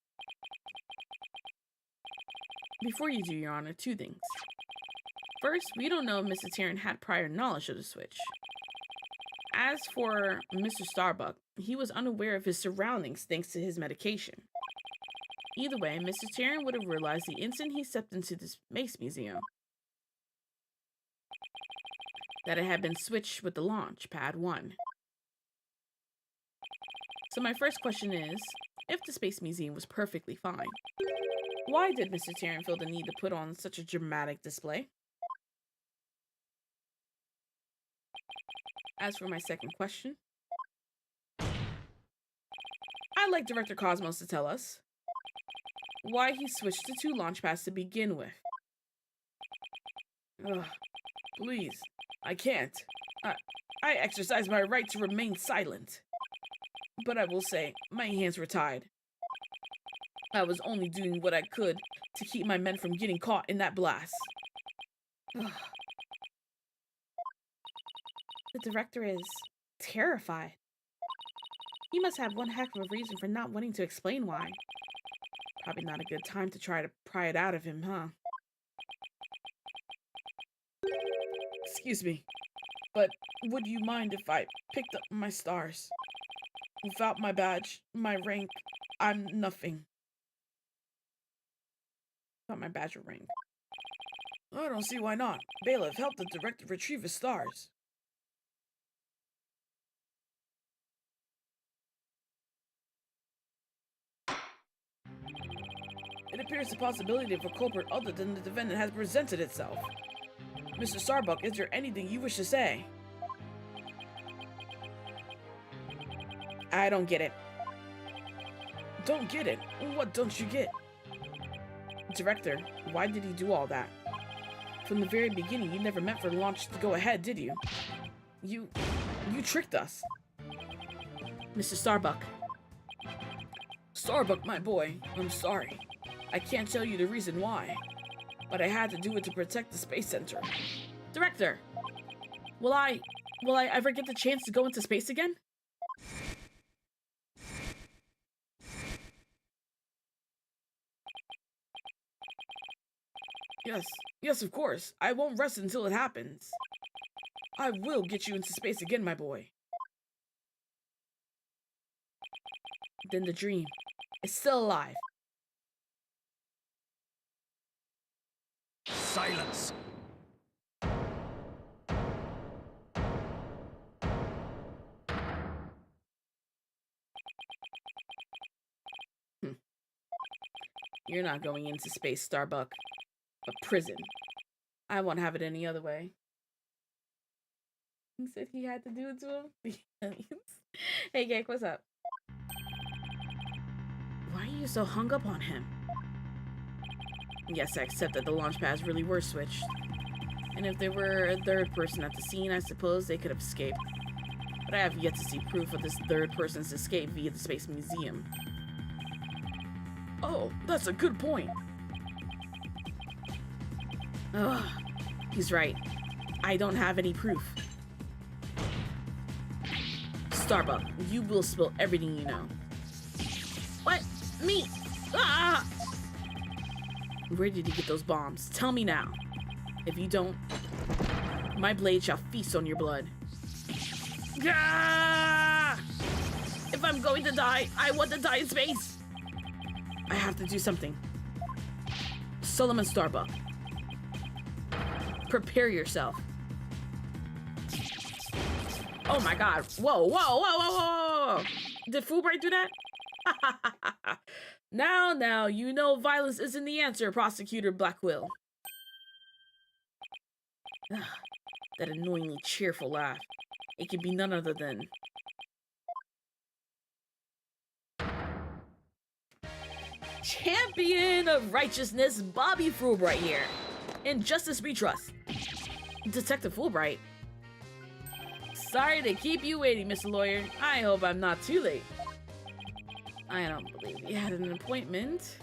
Before you do, Your Honor, 2 things. First, we don't know if Mr. Tarrant had prior knowledge of the switch. As for Mr. Starbuck, he was unaware of his surroundings thanks to his medication. Either way, Mr. Tarrant would have realized the instant he stepped into the Space Museum that it had been switched with the launch pad 1. So my first question is, if the Space Museum was perfectly fine, why did Mr. Tarrant feel the need to put on such a dramatic display? As for my second question, I'd like Director Cosmos to tell us why he switched to 2 launch pads to begin with. Please, I can't. I exercise my right to remain silent. But I will say, my hands were tied. I was only doing what I could to keep my men from getting caught in that blast. The director is terrified. He must have one heck of a reason for not wanting to explain why. Probably not a good time to try to pry it out of him, huh? Excuse me, but would you mind if I picked up my stars? Without my badge, my rank, I'm nothing. Without my badge or rank. I don't see why not. Bailiff, help the director retrieve his stars. It appears the possibility of a culprit other than the defendant has presented itself. Mr. Starbuck, is there anything you wish to say? I don't get it. Don't get it? What don't you get? Director, why did he do all that? From the very beginning, you never meant for the launch to go ahead, did you? You tricked us. Mr. Starbuck. Starbuck, my boy, I'm sorry. I can't tell you the reason why, but I had to do it to protect the Space Center. Director, will I ever get the chance to go into space again? Yes, of course. I won't rest until it happens. I will get you into space again, my boy. Then the dream is still alive. Silence! You're not going into space, Starbuck. A prison. I won't have it any other way. He said he had to do it to him. Hey, Gek, what's up? Why are you so hung up on him? Yes, I accept that the launch pads really were switched. And if there were a third person at the scene, I suppose they could have escaped. But I have yet to see proof of this third person's escape via the Space Museum. Oh, that's a good point. Ugh, he's right. I don't have any proof. Starbuck, you will spill everything you know. What? Me? Ah! Where did you get those bombs? Tell me now. If you don't, my blade shall feast on your blood. Ah! If I'm going to die, I want to die in space. I have to do something. Solomon Starbuck. Prepare yourself. Oh my god. Whoa, whoa, whoa, whoa, whoa, Whoa. Did Fulbright do that? Now, you know violence isn't the answer, Prosecutor Blackwell. That annoyingly cheerful laugh. It can be none other than... Champion of righteousness, Bobby Fulbright here. In justice we trust. Detective Fulbright. Sorry to keep you waiting, Mr. Lawyer. I hope I'm not too late. I don't believe you had an appointment.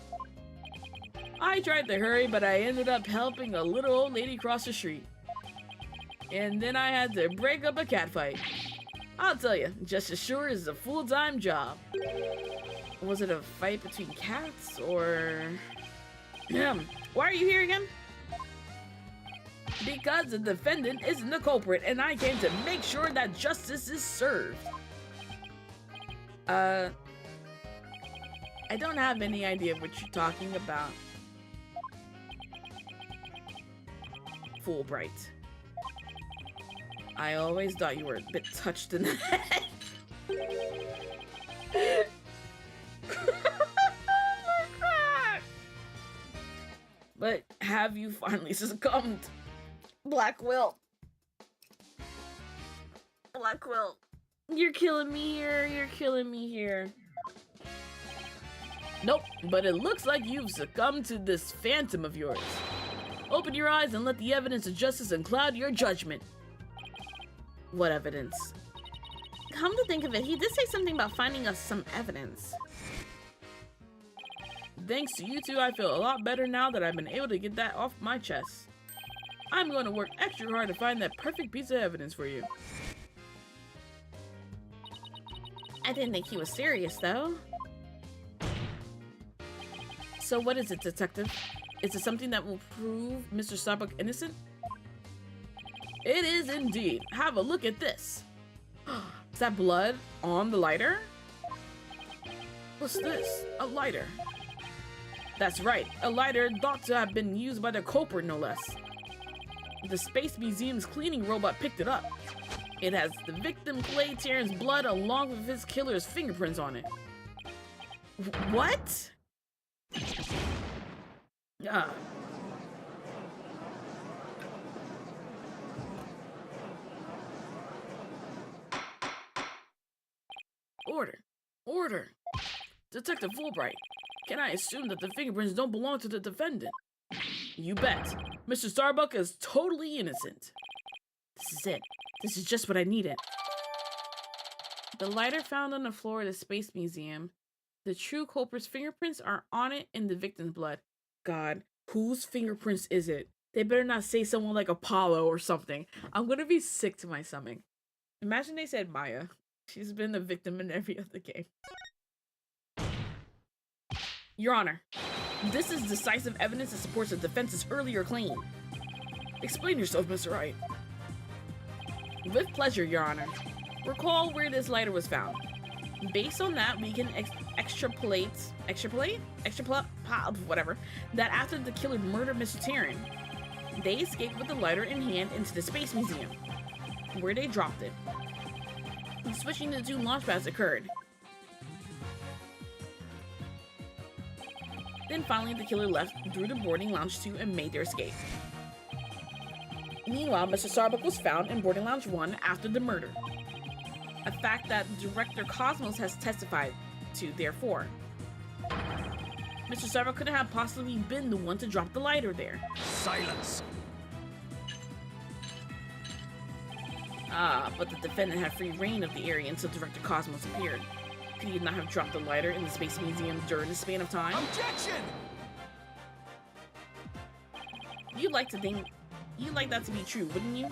I tried to hurry, but I ended up helping a little old lady cross the street. And then I had to break up a cat fight. I'll tell you, just as sure is a full-time job. Was it a fight between cats, or... Why are you here again? Because the defendant isn't the culprit, and I came to make sure that justice is served. I don't have any idea what you're talking about. Fulbright. I always thought you were a bit touched in the head. Oh my god! But have you finally succumbed? Blackwell. Blackwell. You're killing me here. You're killing me here. Nope, but it looks like you've succumbed to this phantom of yours. Open your eyes and let the evidence of justice uncloud your judgment. What evidence? Come to think of it, he did say something about finding us some evidence. Thanks to you two, I feel a lot better now that I've been able to get that off my chest. I'm going to work extra hard to find that perfect piece of evidence for you. I didn't think he was serious, though. So what is it, Detective? Is it something that will prove Mr. Starbuck innocent? It is indeed. Have a look at this. Is that blood on the lighter? What's this? A lighter. That's right, a lighter thought to have been used by the culprit, no less. The Space Museum's cleaning robot picked it up. It has the victim Clay Terran's blood along with his killer's fingerprints on it. What? Ah. Order. Detective Fulbright, can I assume that the fingerprints don't belong to the defendant? You bet. Mr. Starbuck is totally innocent. This is it. This is just what I needed. The lighter found on the floor of the Space Museum. The true culprit's fingerprints are on it in the victim's blood. God, whose fingerprints is it? They better not say someone like Apollo or something. I'm gonna be sick to my stomach. Imagine they said Maya. She's been the victim in every other game. Your Honor, this is decisive evidence that supports the defense's earlier claim. Explain yourself, Mr. Wright. With pleasure, Your Honor. Recall where this lighter was found. Based on that, we can extrapolate, whatever, that after the killer murdered Mr. Terran, they escaped with the lighter in hand into the Space Museum, where they dropped it. Switching the two launch pads occurred. Then finally, the killer left through the boarding lounge 2 and made their escape. Meanwhile, Mr. Starbuck was found in boarding lounge 1 after the murder. A fact that Director Cosmos has testified to, therefore. Mr. Starbuck couldn't have possibly been the one to drop the lighter there. Silence. But the defendant had free reign of the area until Director Cosmos appeared. Could he not have dropped the lighter in the Space Museum during the span of time? Objection! You'd like that to be true, wouldn't you?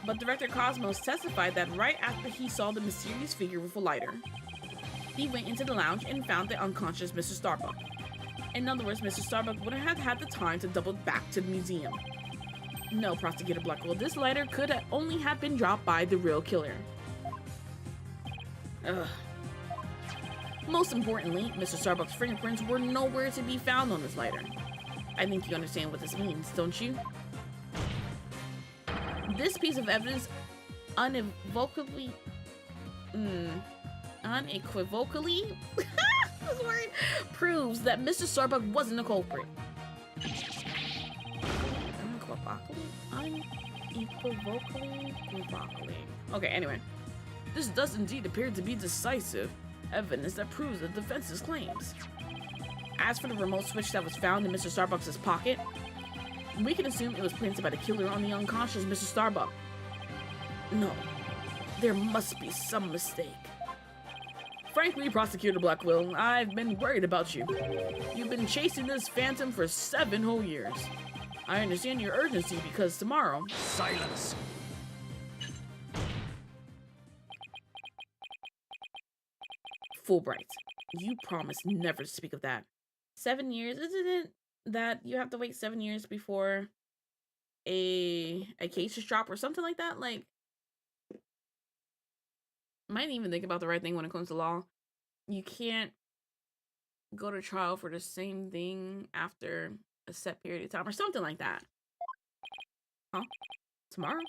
But Director Cosmos testified that right after he saw the mysterious figure with a lighter, he went into the lounge and found the unconscious Mr. Starbuck. In other words, Mr. Starbuck wouldn't have had the time to double back to the museum. No, Prosecutor Blackwell, this lighter could only have been dropped by the real killer. Ugh. Most importantly, Mr. Starbuck's fingerprints were nowhere to be found on this lighter. I think you understand what this means, don't you? This piece of evidence unequivocally unequivocally this word proves that Mr. Starbuck wasn't a culprit. Unequivocally? Okay, anyway. This does indeed appear to be decisive evidence that proves the defense's claims. As for the remote switch that was found in Mr. Starbuck's pocket, we can assume it was planted by the killer on the unconscious Mr. Starbuck. No, there must be some mistake. Frankly, Prosecutor Blackwell, I've been worried about you. You've been chasing this phantom for 7 whole years. I understand your urgency because tomorrow... Silence! Fulbright, you promised never to speak of that. 7 years? Isn't it that you have to wait 7 years before a case is dropped or something like that? Like, might even think about the right thing when it comes to law. You can't go to trial for the same thing after a set period of time or something like that. Huh? Tomorrow?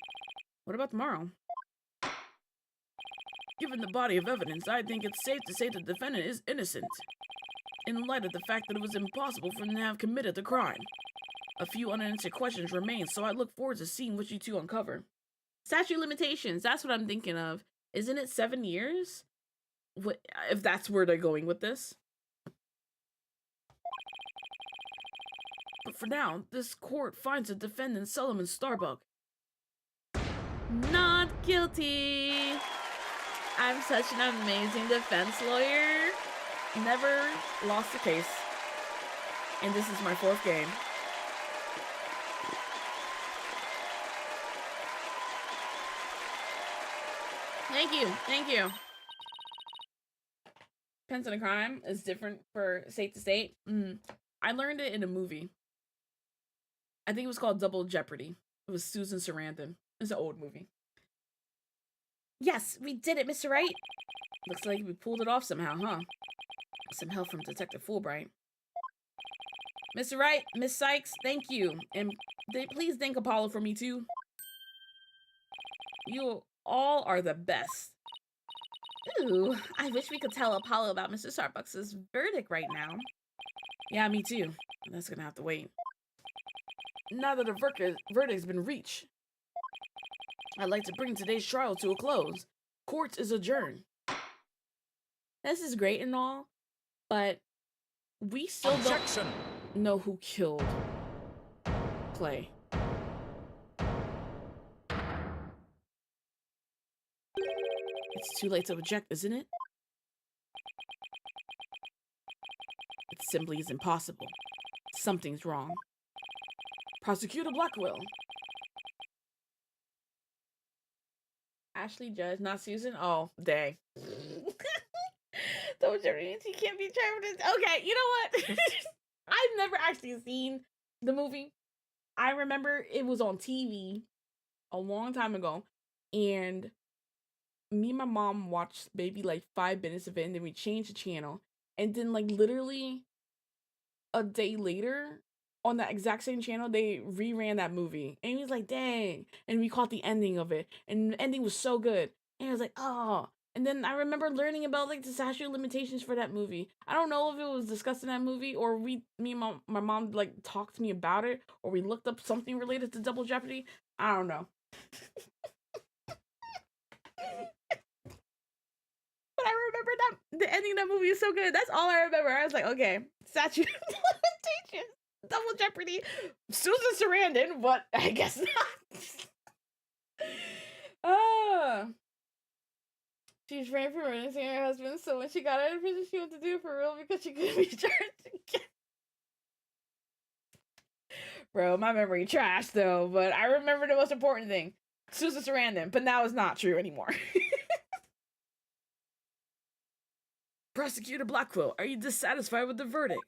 What about tomorrow? Given the body of evidence, I think it's safe to say the defendant is innocent, in light of the fact that it was impossible for him to have committed the crime. A few unanswered questions remain, so I look forward to seeing what you two uncover. Statute of limitations, that's what I'm thinking of. Isn't it 7 years? What, if that's where they're going with this? But for now, this court finds the defendant Solomon Starbuck not guilty. I'm such an amazing defense lawyer. Never lost a case. And this is my 4th game. Thank you. Thank you. Depends on the crime. Is different for state to state. I learned it in a movie. I think it was called Double Jeopardy. It was Susan Sarandon. It's an old movie. Yes, we did it, Mr. Wright. Looks like we pulled it off somehow, huh? Some help from Detective Fulbright. Mr. Wright, Miss Sykes, thank you. And please thank Apollo for me, too. You all are the best. Ooh, I wish we could tell Apollo about Mr. Starbucks' verdict right now. Yeah, me too. That's gonna have to wait. Now that a verdict's been reached, I'd like to bring today's trial to a close. Court is adjourned. This is great and all, but we still Objection. don't know who killed Clay. It's too late to object, isn't it? It simply is impossible. Something's wrong. Prosecutor Blackwell. Ashley Judge, not Susan? Oh, dang. Those means he can't be charged. Okay, you know what? I've never actually seen the movie. I remember it was on TV a long time ago, and me and my mom watched maybe like 5 minutes of it, and then we changed the channel, and then like literally a day later on that exact same channel they reran that movie, and he was like, dang, and we caught the ending of it, and the ending was so good, and I was like, oh. And then I remember learning about like the statute of limitations for that movie. I don't know if it was discussed in that movie, or me and my mom like talked to me about it, or we looked up something related to Double Jeopardy. I don't know. But I remember that the ending of that movie is so good. That's all I remember. I was like, okay, statute of limitations, Double Jeopardy, Susan Sarandon, but I guess not. She's framed for murdering her husband, so when she got out of prison, she wanted to do it for real because she couldn't be charged again. Bro, my memory trash though, but I remember the most important thing. Susan Sarandon, but now it's not true anymore. Prosecutor Blackwell, are you dissatisfied with the verdict?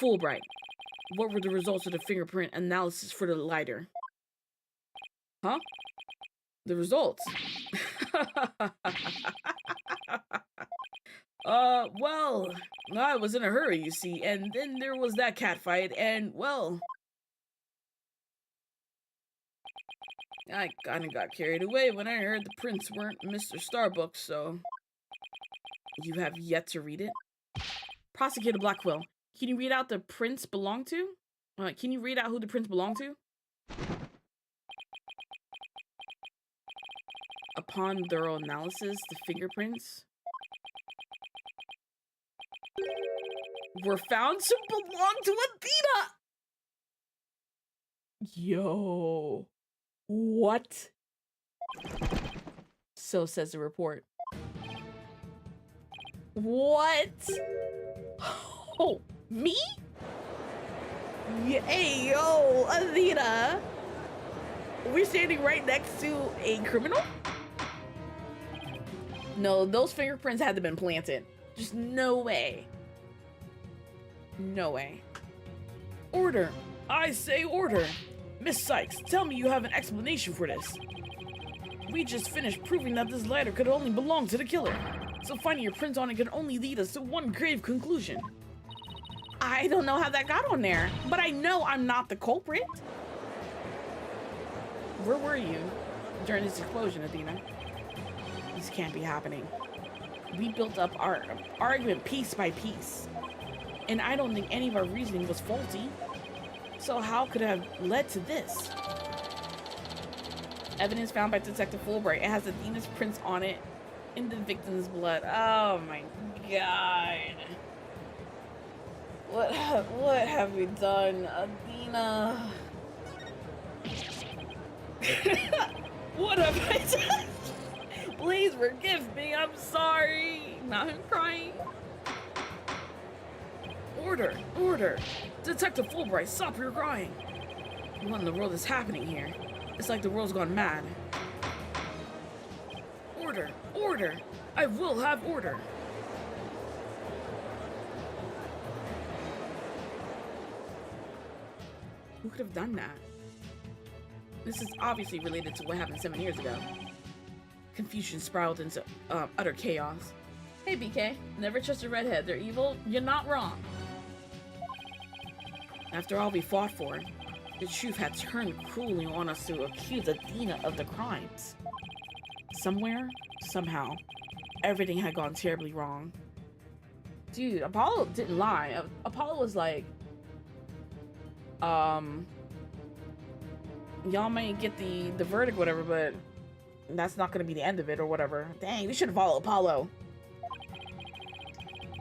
Fulbright, what were the results of the fingerprint analysis for the lighter? Huh? The results. Well, I was in a hurry, you see, and then there was that cat fight, and, well, I kinda got carried away when I heard the prints weren't Mr. Starbucks, so... You have yet to read it? Prosecutor Blackquill, can you read out the prints belong to? Can you read out who the prints belong to? Upon thorough analysis, the fingerprints were found to belong to Athena! Yo. What? So says the report. What? Oh, me? Yeah, hey, yo, Athena. We're standing right next to a criminal? No, those fingerprints had to have been planted. Just no way. No way. Order. I say order. Miss Sykes, tell me you have an explanation for this. We just finished proving that this ladder could only belong to the killer. So finding your prints on it can only lead us to one grave conclusion. I don't know how that got on there, but I know I'm not the culprit. Where were you during this explosion, Athena? This can't be happening. We built up our argument piece by piece, and I don't think any of our reasoning was faulty. So how could it have led to this? Evidence found by Detective Fulbright. It has Athena's prints on it in the victim's blood. Oh my god. What have we done, Athena? What have I done? Please forgive me. I'm sorry. Now I'm crying. Order, order. Detective Fulbright, stop your crying. What in the world is happening here? It's like the world's gone mad. Order, order. I will have order. Who could have done that? This is obviously related to what happened 7 years ago. Confusion spiraled into utter chaos. Hey, BK. Never trust a redhead. They're evil. You're not wrong. After all we fought for, the truth had turned cruelly on us to accuse Athena of the crimes. Somewhere, somehow, everything had gone terribly wrong. Dude, Apollo didn't lie. Apollo was like, y'all may get the verdict, whatever, but that's not gonna be the end of it or whatever. Dang, we should have followed Apollo.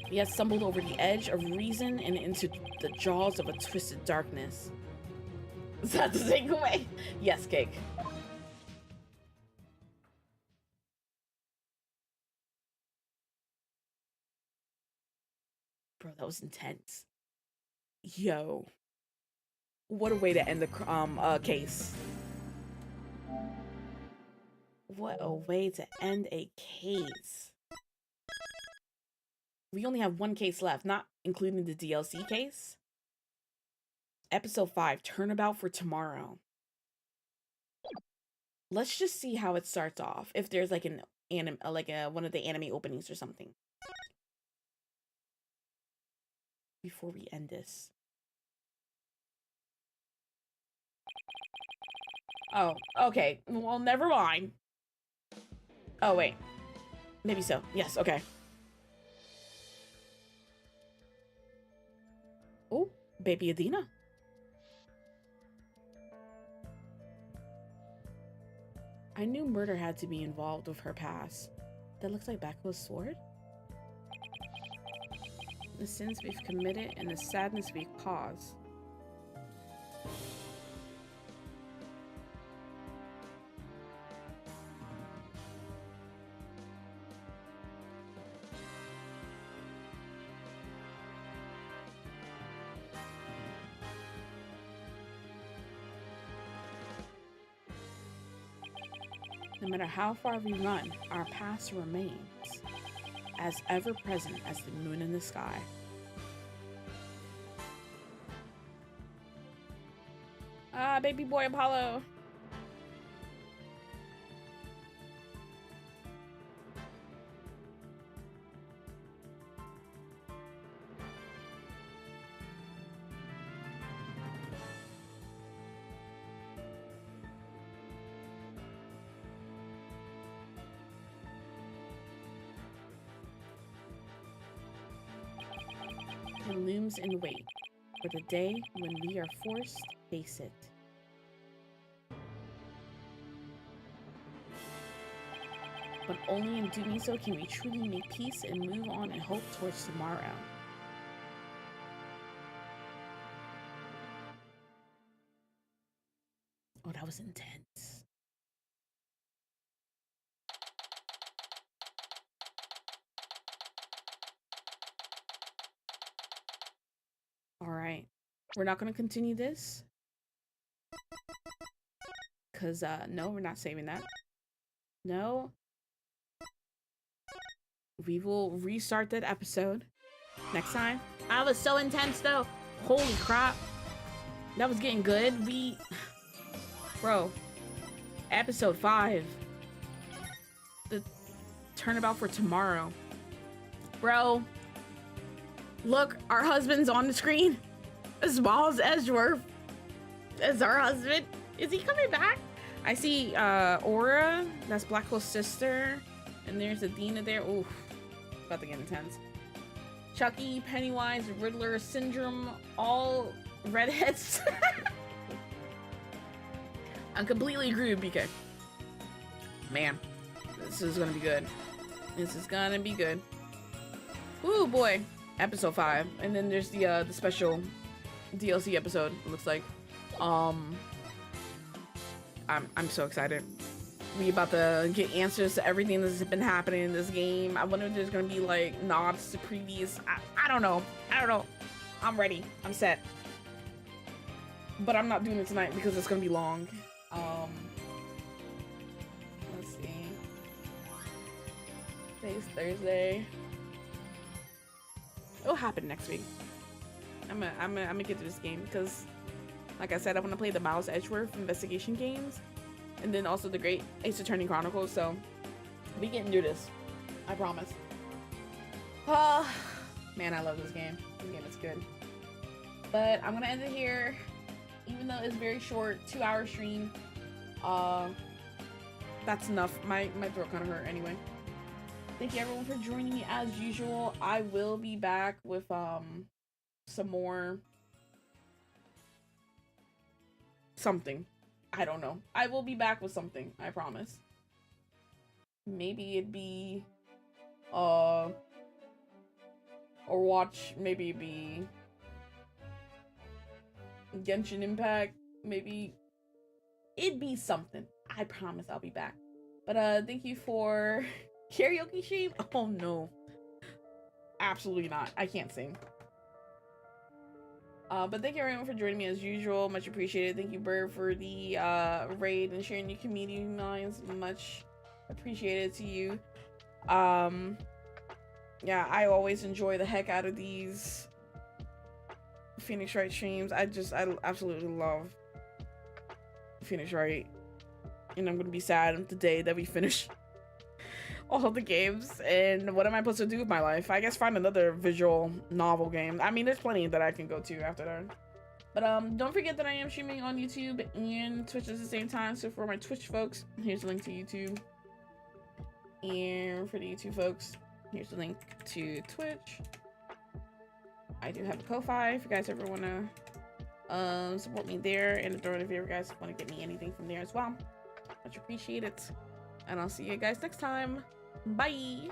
He had stumbled over the edge of reason and into the jaws of a twisted darkness. Is that the takeaway? Yes, Cake. Bro, that was intense. Yo. What a way to end the case. What a way to end a case. We only have one case left, not including the DLC case. Episode 5, Turnabout for tomorrow. Let's just see how it starts off. If there's like an anime, one of the anime openings or something. Before we end this. Oh, okay. Well, never mind. Oh, wait. Maybe so. Yes, okay. Oh, baby Athena. I knew murder had to be involved with her past. That looks like Baku's sword? The sins we've committed and the sadness we've caused. No matter how far we run, our past remains, as ever present as the moon in the sky. Ah, baby boy Apollo. winter looms in wait for the day when we are forced to face it. But only in doing so can we truly make peace and move on and hope towards tomorrow. Oh, that was intense. All right. We're not going to continue this. Because, no, we're not saving that. No. We will restart that episode next time. That was so intense, though. Holy crap. That was getting good. Bro. Episode 5. The turnabout for tomorrow. Bro. Look, our husband's on the screen. As well as Edgeworth. As our husband. Is he coming back? I see Aura. That's Black Hole's sister. And there's Adina there. Ooh. About to get intense. Chucky, Pennywise, Riddler, Syndrome, all redheads. I completely agree with BK. Man, this is gonna be good. This is gonna be good. Ooh boy, episode 5, and then there's the special DLC episode. It looks like. I'm so excited. We about to get answers to everything that's been happening in this game. I wonder if there's gonna be like nods to previous. I don't know. I don't know. I'm ready. I'm set. But I'm not doing it tonight because it's gonna be long. Let's see. Today's Thursday. It'll happen next week. I'm gonna get to this game because, like I said, I want to play the Miles Edgeworth investigation games. And then also the Great Ace Attorney Chronicles, so we getting through this. I promise. Man, I love this game. This game is good. But I'm gonna end it here. Even though it's very short, 2-hour stream. That's enough. My throat kinda hurt anyway. Thank you everyone for joining me as usual. I will be back with some more something. I don't know. I will be back with something, I promise. Maybe it'd be or watch, maybe it'd be Genshin Impact, maybe it'd be something. I promise I'll be back. But thank you for karaoke stream. Oh no. Absolutely not. I can't sing. But thank you everyone for joining me as usual. Much appreciated. Thank you, Bird, for the raid and sharing your community minds. Much appreciated to you. Yeah, I always enjoy the heck out of these Phoenix Wright streams. I absolutely love Phoenix Wright. And I'm gonna be sad the day that we finish all the games. And what am I supposed to do with my life? I guess find another visual novel game. I mean, there's plenty that I can go to after that. But don't forget that I am streaming on YouTube and Twitch at the same time. So for my Twitch folks, here's the link to YouTube. And for the YouTube folks, here's the link to Twitch. I do have a Ko-Fi if you guys ever want to support me there. And throw in if you guys want to get me anything from there as well. Much appreciated. And I'll see you guys next time. Bye.